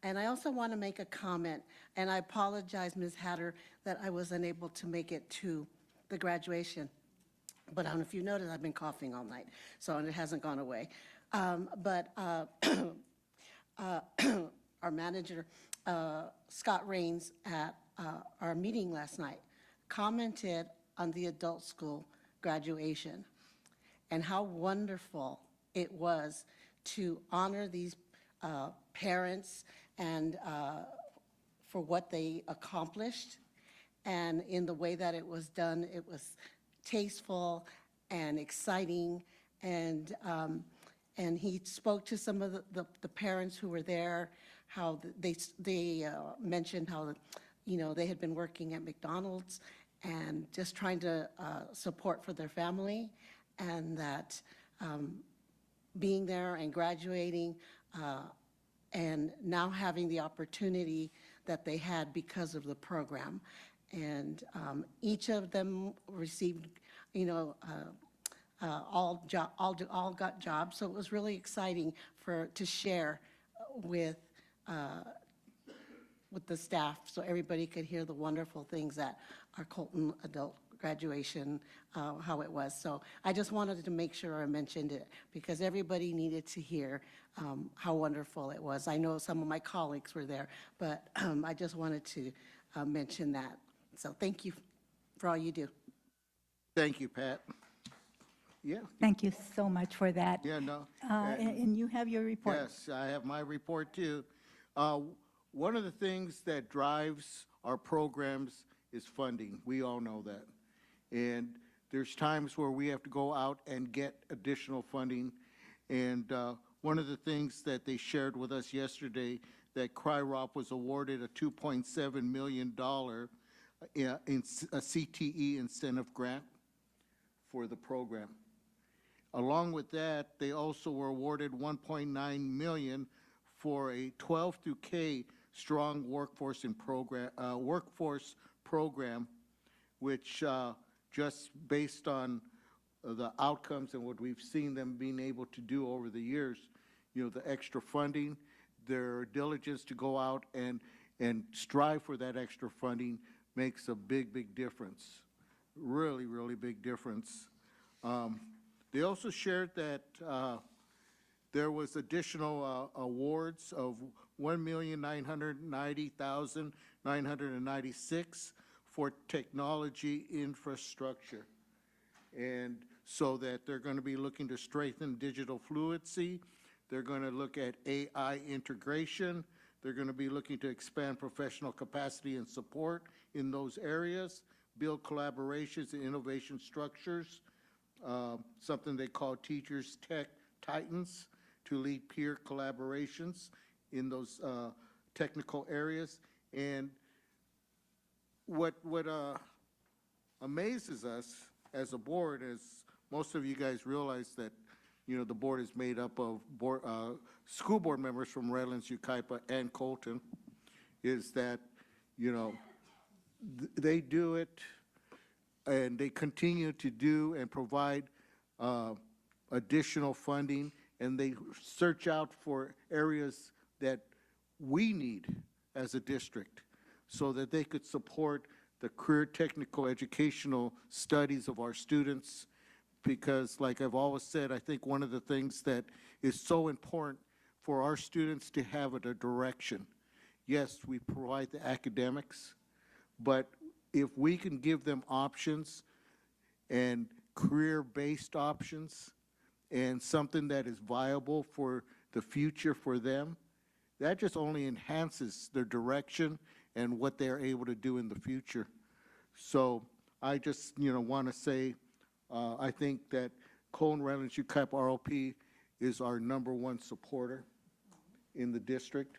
And I also want to make a comment, and I apologize, Ms. Hatter, that I was unable to make it to the graduation. But I don't know if you noticed, I've been coughing all night, so it hasn't gone away. But our manager, Scott Raines, at our meeting last night, commented on the adult school graduation and how wonderful it was to honor these parents and for what they accomplished. And in the way that it was done, it was tasteful and exciting. And he spoke to some of the parents who were there, how they mentioned how, you know, they had been working at McDonald's and just trying to support for their family, and that being there and graduating and now having the opportunity that they had because of the program. And each of them received, you know, all got jobs. So it was really exciting to share with the staff, so everybody could hear the wonderful things that our Colton adult graduation, how it was. So I just wanted to make sure I mentioned it because everybody needed to hear how wonderful it was. I know some of my colleagues were there, but I just wanted to mention that. So thank you for all you do. Thank you, Pat. Yeah. Thank you so much for that. Yeah, no. And you have your report. Yes, I have my report too. One of the things that drives our programs is funding. We all know that. And there's times where we have to go out and get additional funding. And one of the things that they shared with us yesterday, that CRIROP was awarded a $2.7 million in a CTE incentive grant for the program. Along with that, they also were awarded $1.9 million for a 12 through K strong workforce program, which just based on the outcomes and what we've seen them being able to do over the years, you know, the extra funding, their diligence to go out and strive for that extra funding makes a big difference. Really, really big difference. They also shared that there was additional awards of $1,990,996 for technology infrastructure. And so that they're going to be looking to strengthen digital fluency. They're going to look at AI integration. They're going to be looking to expand professional capacity and support in those areas, build collaborations and innovation structures, something they call Teachers Tech Titans, to lead peer collaborations in those technical areas. And what amazes us as a board, as most of you guys realize that, you know, the board is made up of school board members from Redlands, Yucaipa, and Colton, is that, you know, they do it, and they continue to do and provide additional funding, and they search out for areas that we need as a district so that they could support the career technical educational studies of our students. Because like I've always said, I think one of the things that is so important for our students to have a direction. Yes, we provide the academics, but if we can give them options and career-based options and something that is viable for the future for them, that just only enhances their direction and what they're able to do in the future. So I just, want to say, I think that Colton Redlands UCAP ROP is our #1 supporter in the district.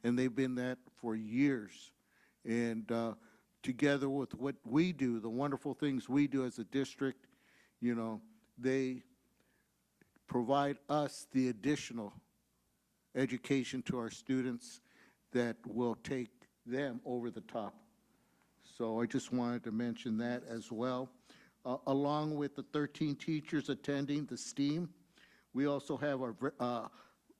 And they've been that for years. And together with what we do, the wonderful things we do as a district, they provide us the additional education to our students that will take them over the top. So I just wanted to mention that as well. Along with the 13 teachers attending the STEAM, we also have our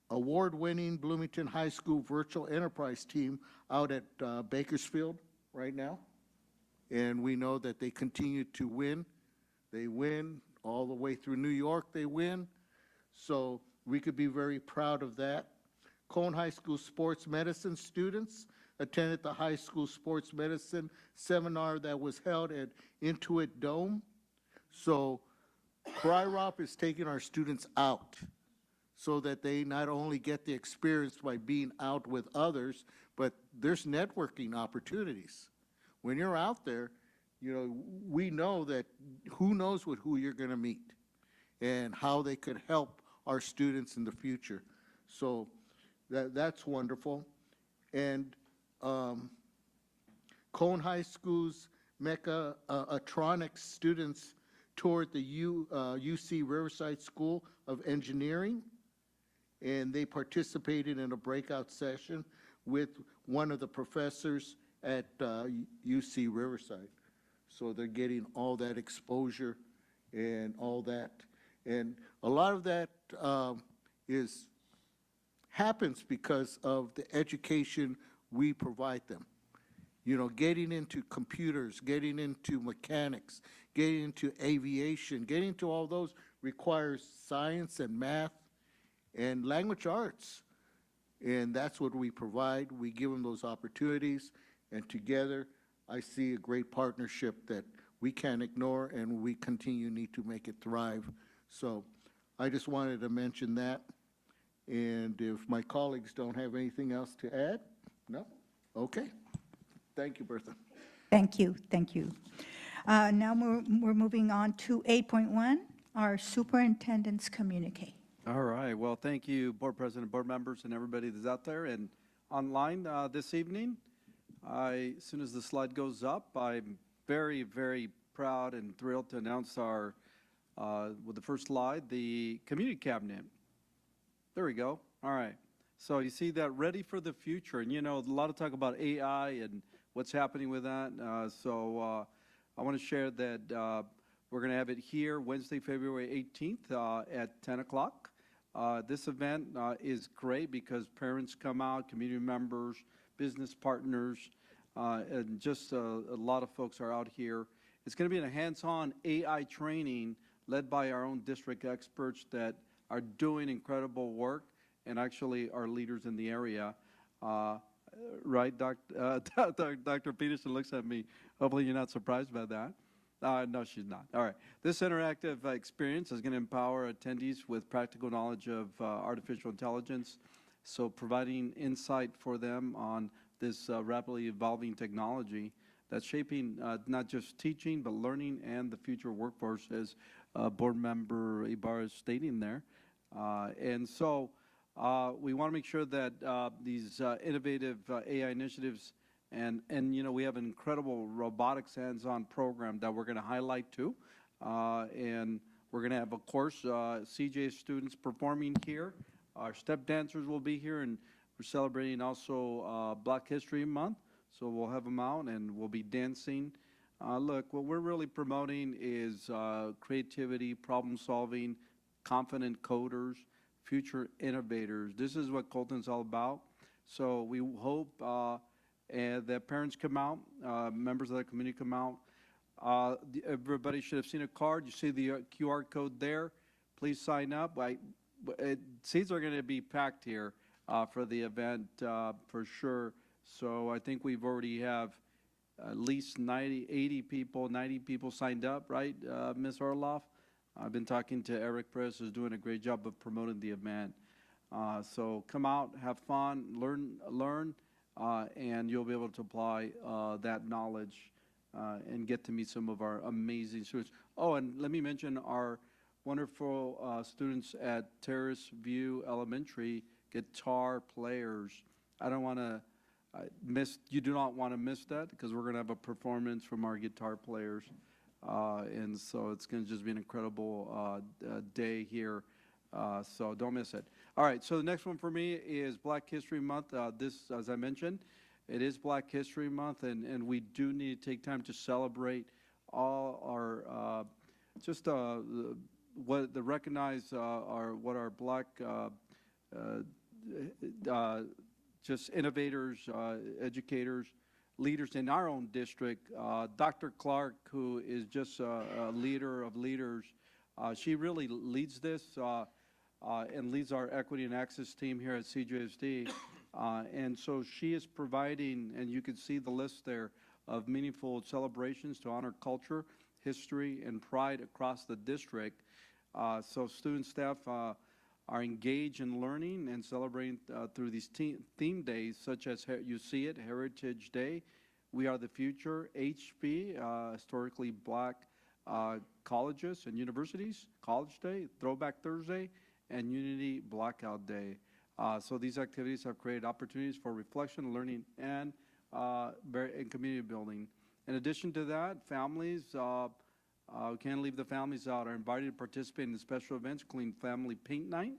award-winning Bloomington High School Virtual Enterprise team out at Bakersfield right now. And we know that they continue to win. They win all the way through New York, they win. So we could be very proud of that. Cone High School sports medicine students attended the high school sports medicine seminar that was held at Intuit Dome. So CRIROP is taking our students out so that they not only get the experience by being out with others, but there's networking opportunities. When you're out there, we know that who knows who you're going to meet and how they could help our students in the future. So that's wonderful. And Cone High School's mechatronics students toured the UC Riverside School of Engineering, and they participated in a breakout session with one of the professors at UC Riverside. So they're getting all that exposure and all that. And a lot of that happens because of the education we provide them. Getting into computers, getting into mechanics, getting into aviation, getting into all those requires science and math and language arts. And that's what we provide. We give them those opportunities. And together, I see a great partnership that we can't ignore, and we need to make it thrive. So I just wanted to mention that. And if my colleagues don't have anything else to add, no? Okay. Thank you, Bertha. Thank you, thank you. Now we're moving on to 8.1, our superintendent's communique. All right. Well, thank you, Board President, board members, and everybody that's out there and online this evening. As soon as the slide goes up, I'm very, very proud and thrilled to announce our, with the first slide, the community cabinet. There we go. All right. So you see that ready for the future. And, a lot of talk about AI and what's happening with that. So I want to share that we're going to have it here Wednesday, February 18th at 10 o'clock. This event is great because parents come out, community members, business partners, and just a lot of folks are out here. It's going to be a hands-on AI training led by our own district experts that are doing incredible work and actually are leaders in the area. Right, Dr. Peterson looks at me. Hopefully you're not surprised by that. No, she's not. All right. This interactive experience is going to empower attendees with practical knowledge of artificial intelligence, so providing insight for them on this rapidly evolving technology that's shaping not just teaching, but learning and the future workforce, as Board Member Ibarra is stating there. And so we want to make sure that these innovative AI initiatives and we have an incredible robotics hands-on program that we're going to highlight too. And we're going to have, of course, CJ students performing here. Our step dancers will be here, and we're celebrating also Black History Month. So we'll have them out and we'll be dancing. Look, what we're really promoting is creativity, problem solving, confident coders, future innovators. This is what Colton's all about. So we hope that parents come out, members of the community come out. Everybody should have seen a card. You see the QR code there. Please sign up. Seats are going to be packed here for the event for sure. So I think we've already have at least 90 people signed up, right, Ms. Orloff? I've been talking to Eric Perez, who's doing a great job of promoting the event. So come out, have fun, learn, and you'll be able to apply that knowledge and get to meet some of our amazing students. Oh, and let me mention our wonderful students at Terrace View Elementary, guitar players. I don't want to you do not want to miss that because we're going to have a performance from our guitar players. And so it's going to just be an incredible day here. So don't miss it. All right, so the next one for me is Black History Month. This, as I mentioned, it is Black History Month, and we do need to take time to celebrate all our, recognize what our Black just innovators, educators, leaders in our own district. Dr. Clark, who is just a leader of leaders, she really leads this and leads our equity and access team here at CJUSD. And so she is providing, and you can see the list there, of meaningful celebrations to honor culture, history, and pride across the district. So student staff are engaged in learning and celebrating through these theme days, such as, you see it, Heritage Day, We Are the Future, HB, Historically Black Colleges and Universities, College Day, Throwback Thursday, and Unity Blackout Day. So these activities have created opportunities for reflection, learning, and community building. In addition to that, families, we can't leave the families out, are invited to participate in the special events, including family paint night,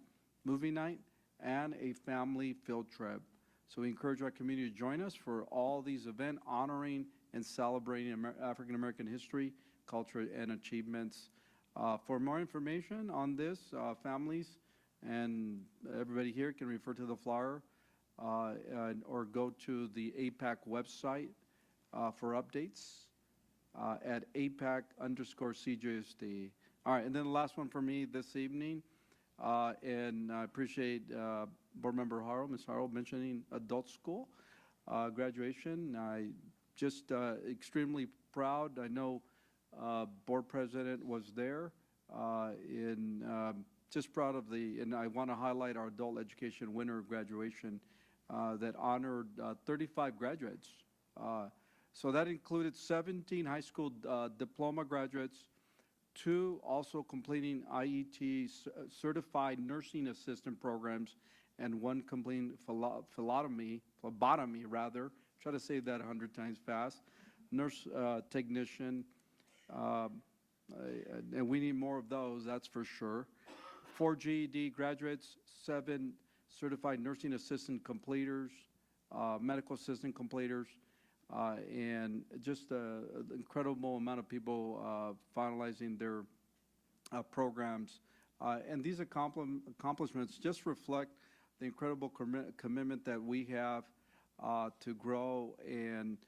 movie night, and a family field trip. So we encourage our community to join us for all these events honoring and celebrating African American history, culture, and achievements. For more information on this, families and everybody here can refer to the flyer or go to the APAC website for updates. At APAC_CJUSD. All right, and then the last one for me this evening, and I appreciate Board Member Haro, Ms. Haro, mentioning adult school graduation. I just extremely proud. I know Board President was there, and just proud of and I want to highlight our adult education winter graduation that honored 35 graduates. So that included 17 high school diploma graduates, 2 also completing IET certified nursing assistant programs, and 1 completing phlebotomy, try to say that 100 times fast, nurse technician, and we need more of those, that's for sure. 4 GED graduates, 7 certified nursing assistant completers, medical assistant completers, and just an incredible amount of people finalizing their programs. And these accomplishments just reflect the incredible commitment that we have to grow and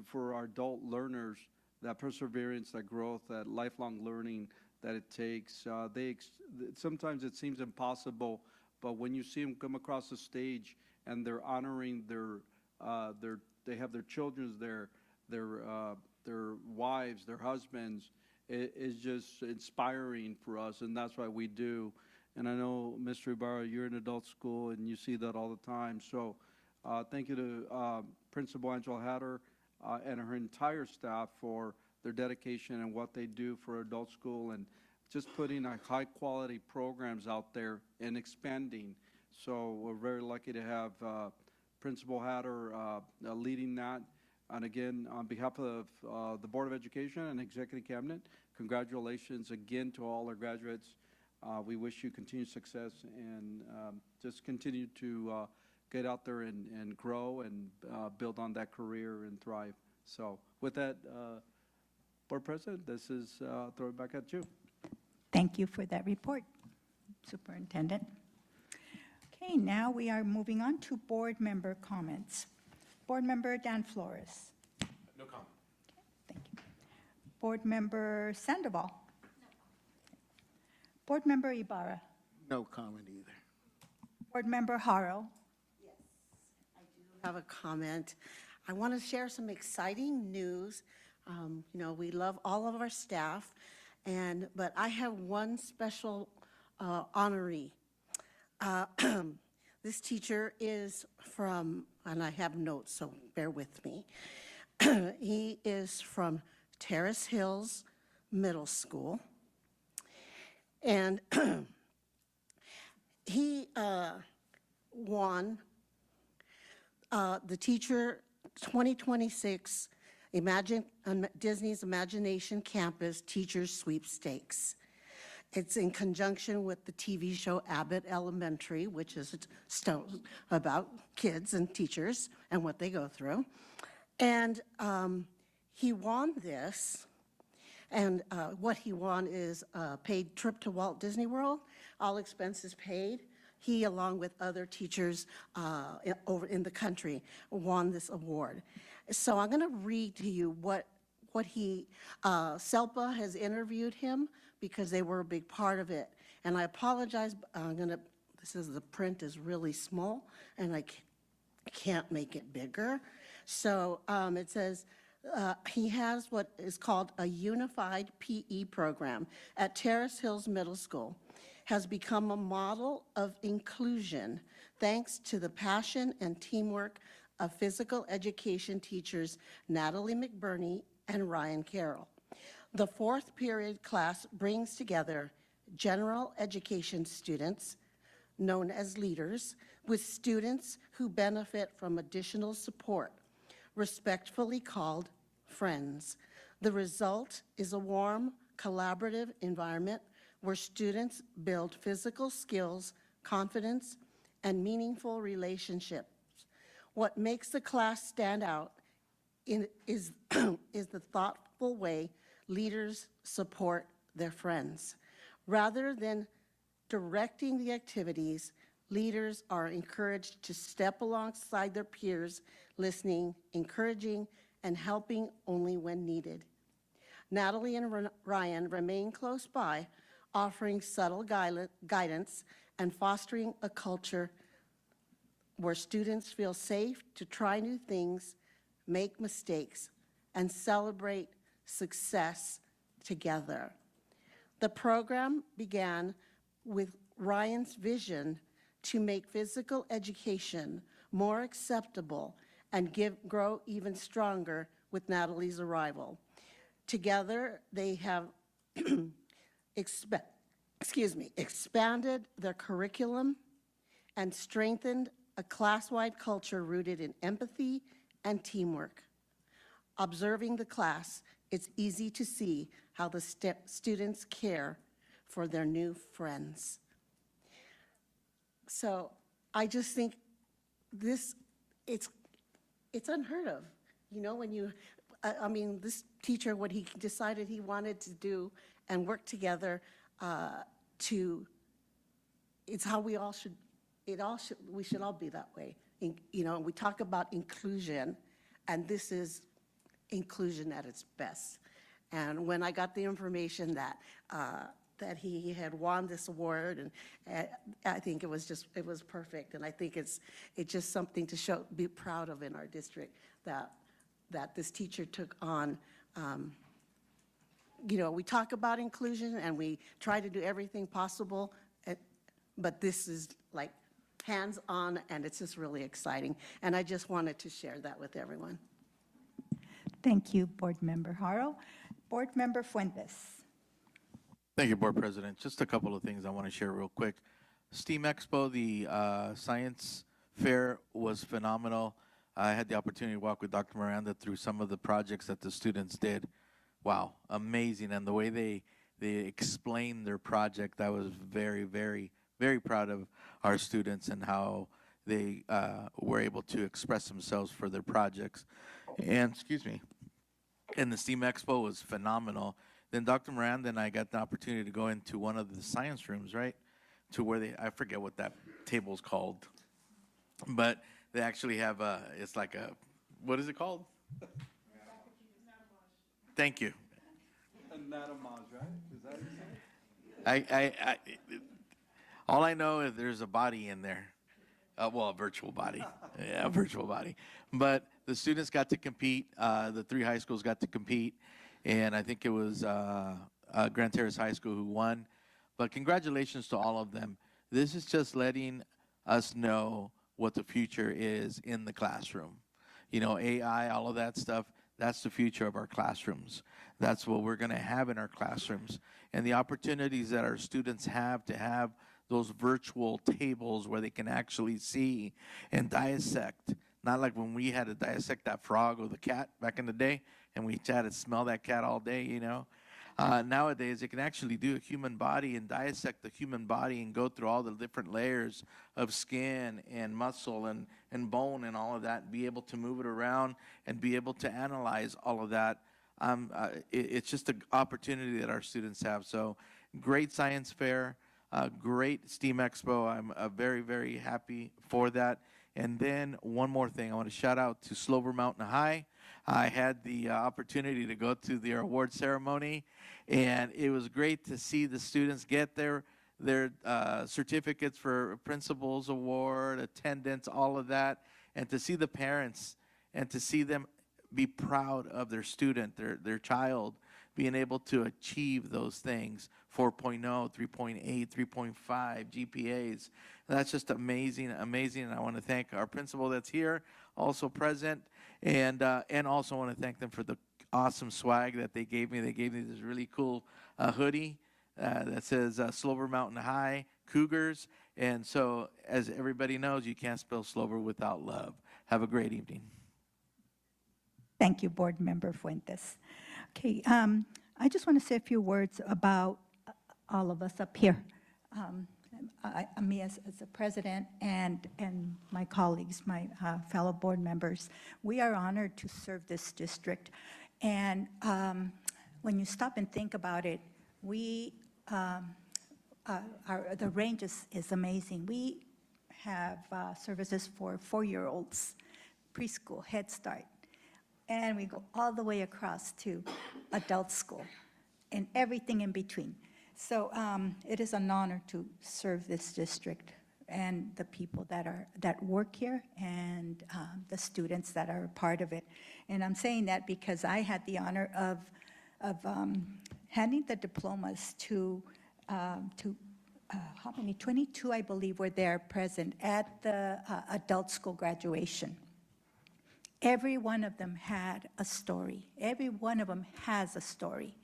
for our adult learners, that perseverance, that growth, that lifelong learning that it takes. Sometimes it seems impossible, but when you see them come across the stage and they're honoring they have their children there, their wives, their husbands. It is just inspiring for us, and that's why we do. And I know, Mr. Ibarra, you're in adult school, and you see that all the time. So thank you to Principal Angela Hatter and her entire staff for their dedication and what they do for adult school and just putting high-quality programs out there and expanding. So we're very lucky to have Principal Hatter leading that. And again, on behalf of the Board of Education and Executive Cabinet, congratulations again to all our graduates. We wish you continued success and just continue to get out there and grow and build on that career and thrive. So with that, Board President, this is throw it back at you. Thank you for that report, Superintendent. Okay, now we are moving on to board member comments. Board Member Dan Flores. No comment. Thank you. Board Member Sandoval. Board Member Ibarra. No comment either. Board Member Haro. Have a comment. I want to share some exciting news. You know, we love all of our staff, but I have one special honoree. This teacher is from, and I have notes, so bear with me. He is from Terrace Hills Middle School, and he won the Teacher 2026 Disney's Imagination Campus Teachers Sweepstakes. It's in conjunction with the TV show Abbott Elementary, which is about kids and teachers and what they go through. And he won this, and what he won is a paid trip to Walt Disney World, all expenses paid. He, along with other teachers over in the country, won this award. So I'm going to read to you what he, SELPA has interviewed him because they were a big part of it. And I apologize, the print is really small and I can't make it bigger. So it says, he has what is called a unified PE program at Terrace Hills Middle School, has become a model of inclusion thanks to the passion and teamwork of physical education teachers Natalie McBurney and Ryan Carroll. The fourth period class brings together general education students, known as leaders, with students who benefit from additional support, respectfully called friends. The result is a warm, collaborative environment where students build physical skills, confidence, and meaningful relationships. What makes the class stand out is the thoughtful way leaders support their friends. Rather than directing the activities, leaders are encouraged to step alongside their peers, listening, encouraging, and helping only when needed. Natalie and Ryan remain close by, offering subtle guidance and fostering a culture where students feel safe to try new things, make mistakes, and celebrate success together. The program began with Ryan's vision to make physical education more acceptable and grow even stronger with Natalie's arrival. Together, they have expanded their curriculum and strengthened a class-wide culture rooted in empathy and teamwork. Observing the class, it's easy to see how the students care for their new friends. So I just think this, it's unheard of. You know, when you, I mean, this teacher, what he decided he wanted to do and work together it's how we all should, we should all be that way. You know, we talk about inclusion, and this is inclusion at its best. And when I got the information that that he had won this award, and I think it was perfect. And I think it's just something to be proud of in our district that this teacher took on. You know, we talk about inclusion and we try to do everything possible, but this is like hands-on, and it's just really exciting. And I just wanted to share that with everyone. Thank you, Board Member Haro. Board Member Fuentes. Thank you, Board President. Just a couple of things I want to share real quick. STEAM Expo, the science fair, was phenomenal. I had the opportunity to walk with Dr. Miranda through some of the projects that the students did. Wow, amazing. And the way they explained their project, I was very, very, very proud of our students and how they were able to express themselves for their projects. And, excuse me, and the STEAM Expo was phenomenal. Then Dr. Miranda and I got the opportunity to go into one of the science rooms, right? To where I forget what that table's called, but they actually have it's like a, what is it called? Thank you. Anatomage, right? Is that what you I all I know is there's a body in there. Well, a virtual body. Yeah, a virtual body. But the students got to compete. The 3 high schools got to compete. And I think it was Grand Terrace High School who won. But congratulations to all of them. This is just letting us know what the future is in the classroom. You know, AI, all of that stuff, that's the future of our classrooms. That's what we're going to have in our classrooms. And the opportunities that our students have to have those virtual tables where they can actually see and dissect. Not like when we had to dissect that frog or the cat back in the day, and we had to smell that cat all day, you know. Nowadays, it can actually do a human body and dissect the human body and go through all the different layers of skin and muscle and bone and all of that, and be able to move it around and be able to analyze all of that. It's just an opportunity that our students have. So great science fair, great STEAM Expo. I'm very, very happy for that. And then one more thing, I want to shout out to Slover Mountain High. I had the opportunity to go to their award ceremony, and it was great to see the students get their certificates for principal's award, attendance, all of that, and to see the parents and to see them be proud of their student, their child, being able to achieve those things, 4.0, 3.8, 3.5 GPAs. That's just amazing, amazing. And I want to thank our principal that's here, also present, and also want to thank them for the awesome swag that they gave me. They gave me this really cool hoodie that says Slover Mountain High Cougars. And so, as everybody knows, you can't spell Slover without love. Have a great evening. Thank you, Board Member Fuentes. Okay, I just want to say a few words about all of us up here. Me as the president and my colleagues, my fellow board members, we are honored to serve this district. And when you stop and think about it, the range is amazing. We have services for 4-year-olds, preschool, Head Start, and we go all the way across to adult school and everything in between. So it is an honor to serve this district and the people that work here and the students that are a part of it. And I'm saying that because I had the honor of handing the diplomas to how many? 22, I believe, were there present at the adult school graduation. Every one of them had a story. Every one of them has a story.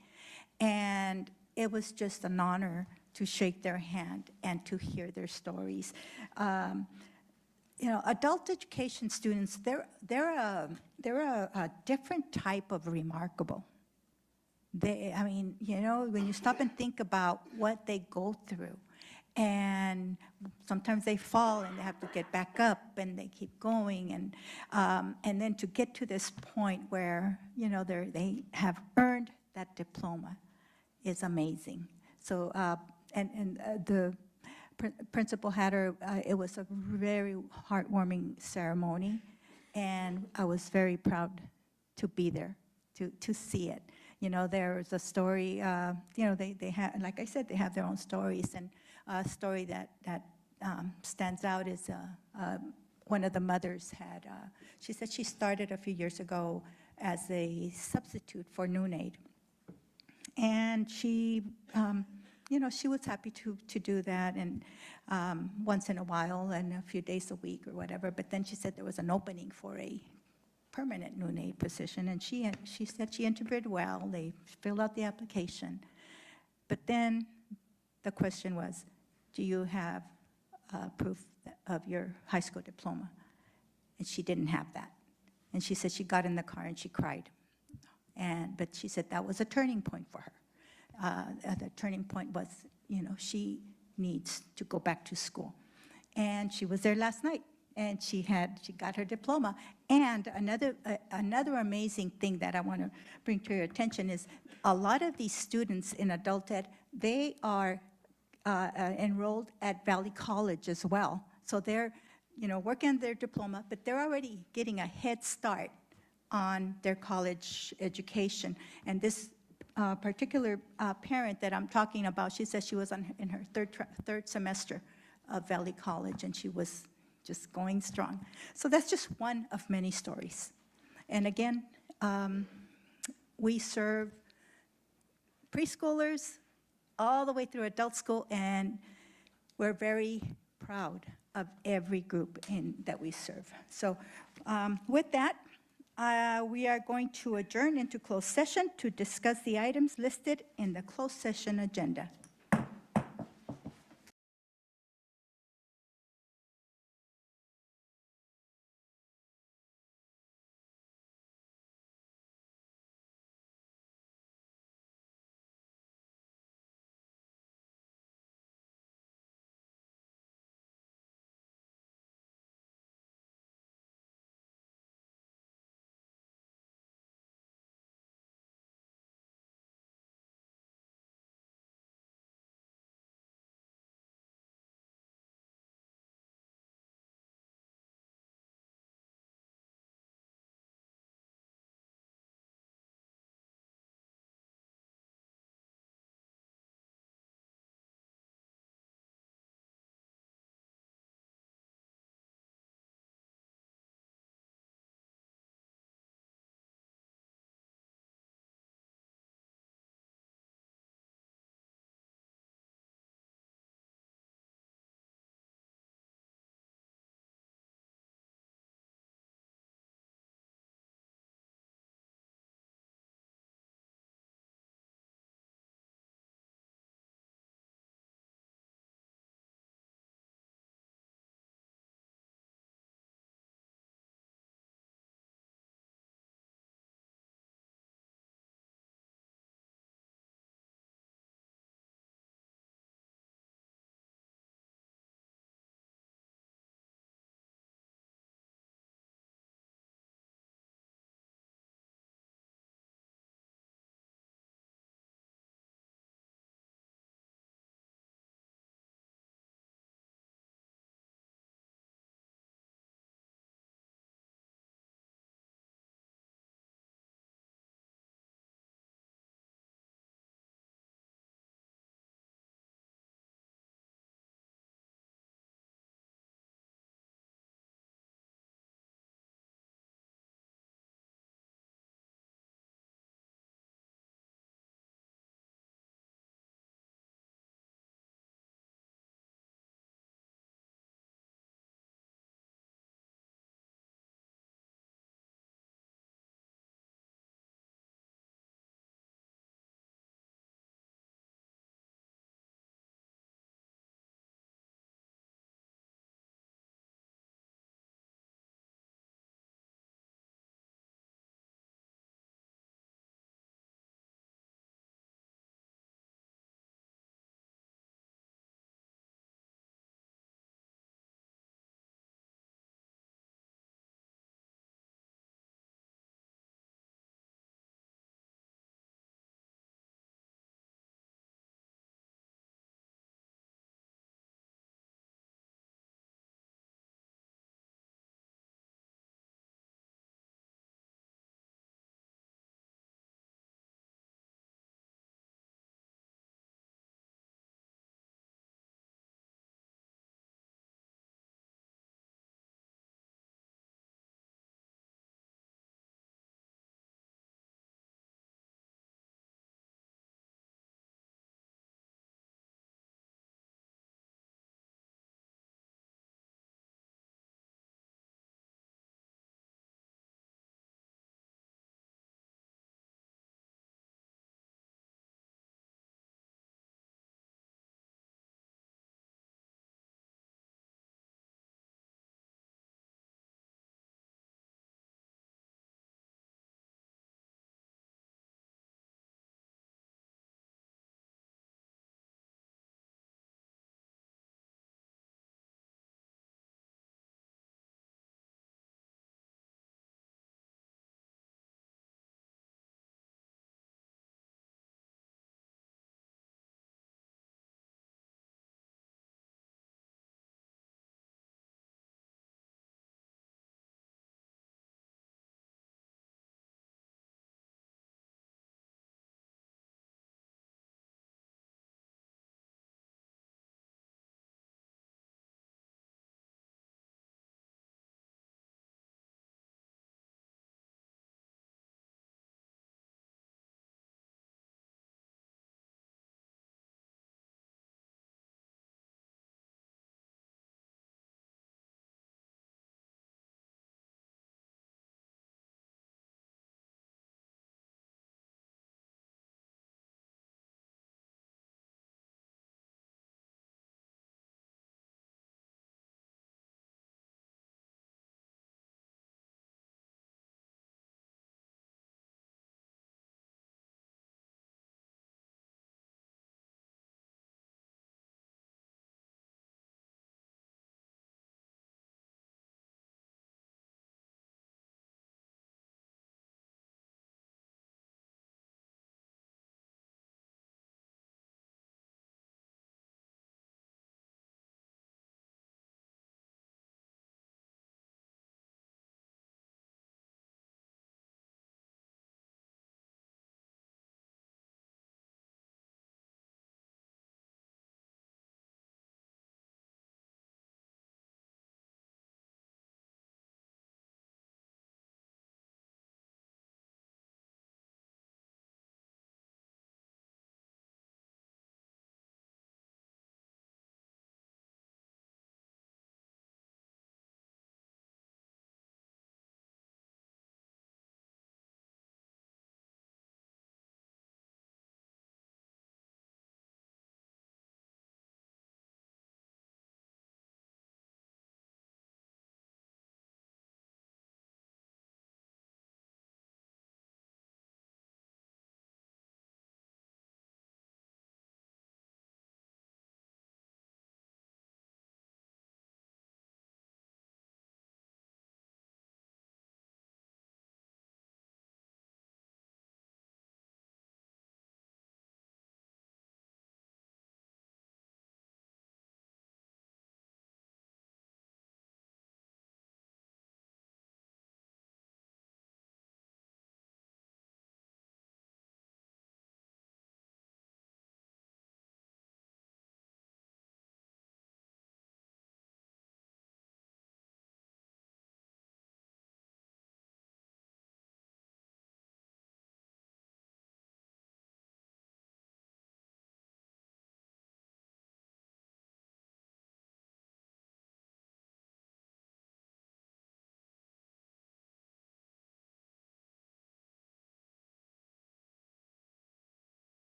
And it was just an honor to shake their hand and to hear their stories. You know, adult education students, they're a different type of remarkable. I mean, you know, when you stop and think about what they go through, and sometimes they fall and they have to get back up and they keep going, and then to get to this point where, you know, they have earned that diploma is amazing. So, the principal had her, it was a very heartwarming ceremony, and I was very proud to be there, to see it. You know, there's a story, you know, they have, like I said, they have their own stories, and a story that stands out is one of the mothers had, she said she started a few years ago as a substitute for noon aid. And she, you know, she was happy to do that, and once in a while and a few days a week or whatever. But then she said there was an opening for a permanent noon aid position, and she said she interviewed well. They filled out the application. But then the question was, do you have proof of your high school diploma? And she didn't have that. And she said she got in the car and she cried. But she said that was a turning point for her. The turning point was, you know, she needs to go back to school. And she was there last night. and she got her diploma. And another amazing thing that I want to bring to your attention is a lot of these students in adult ed, they are enrolled at Valley College as well. So they're, working on their diploma, but they're already getting a head start on their college education. And this particular parent that I'm talking about, she says she was in her third semester of Valley College, and she was just going strong. So that's just one of many stories. And again, we serve preschoolers all the way through adult school, and we're very proud of every group that we serve. So with that, we are going to adjourn into closed session to discuss the items listed in the closed session agenda.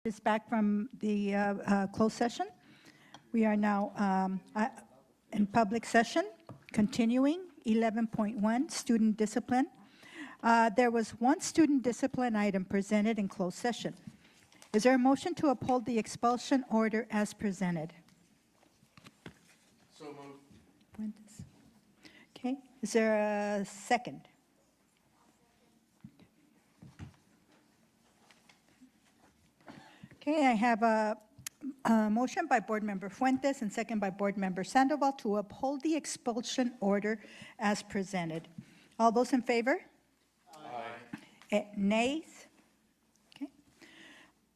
is back from the closed session. We are now in public session, continuing 11.1, student discipline. There was one student discipline item presented in closed session. Is there a motion to uphold the expulsion order as presented? So moved. Okay, is there a second? Okay, I have a motion by Board Member Fuentes and second by Board Member Sandoval to uphold the expulsion order as presented. All those in favor? Aye. Nays? Okay.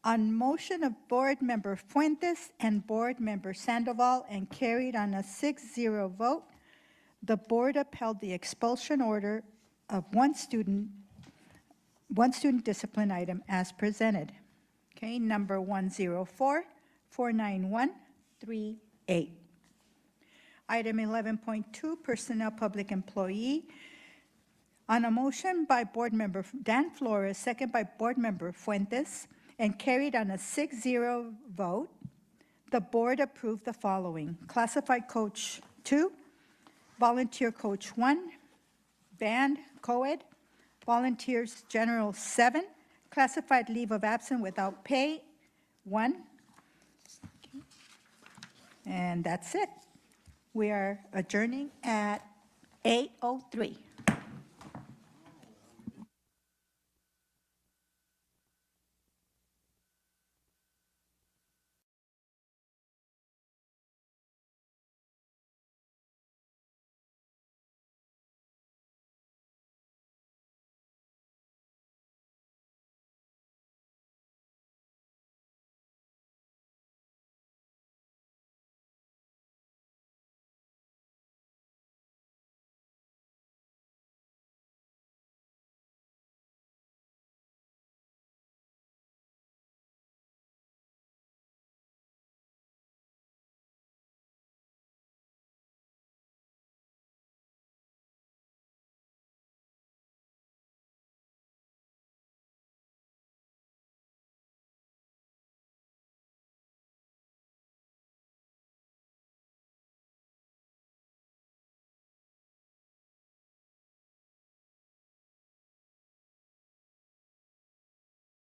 On motion of Board Member Fuentes and Board Member Sandoval and carried on a 6-0 vote, the board upheld the expulsion order of one student discipline item as presented. Okay, number 104-49138. Item 11.2, personnel public employee. On a motion by Board Member Dan Flores, second by Board Member Fuentes, and carried on a 6-0 vote, the board approved the following: classified coach 2, volunteer coach 1, band co-ed, volunteers general 7, classified leave of absence without pay 1. Okay. And that's it. We are adjourning at 8:03.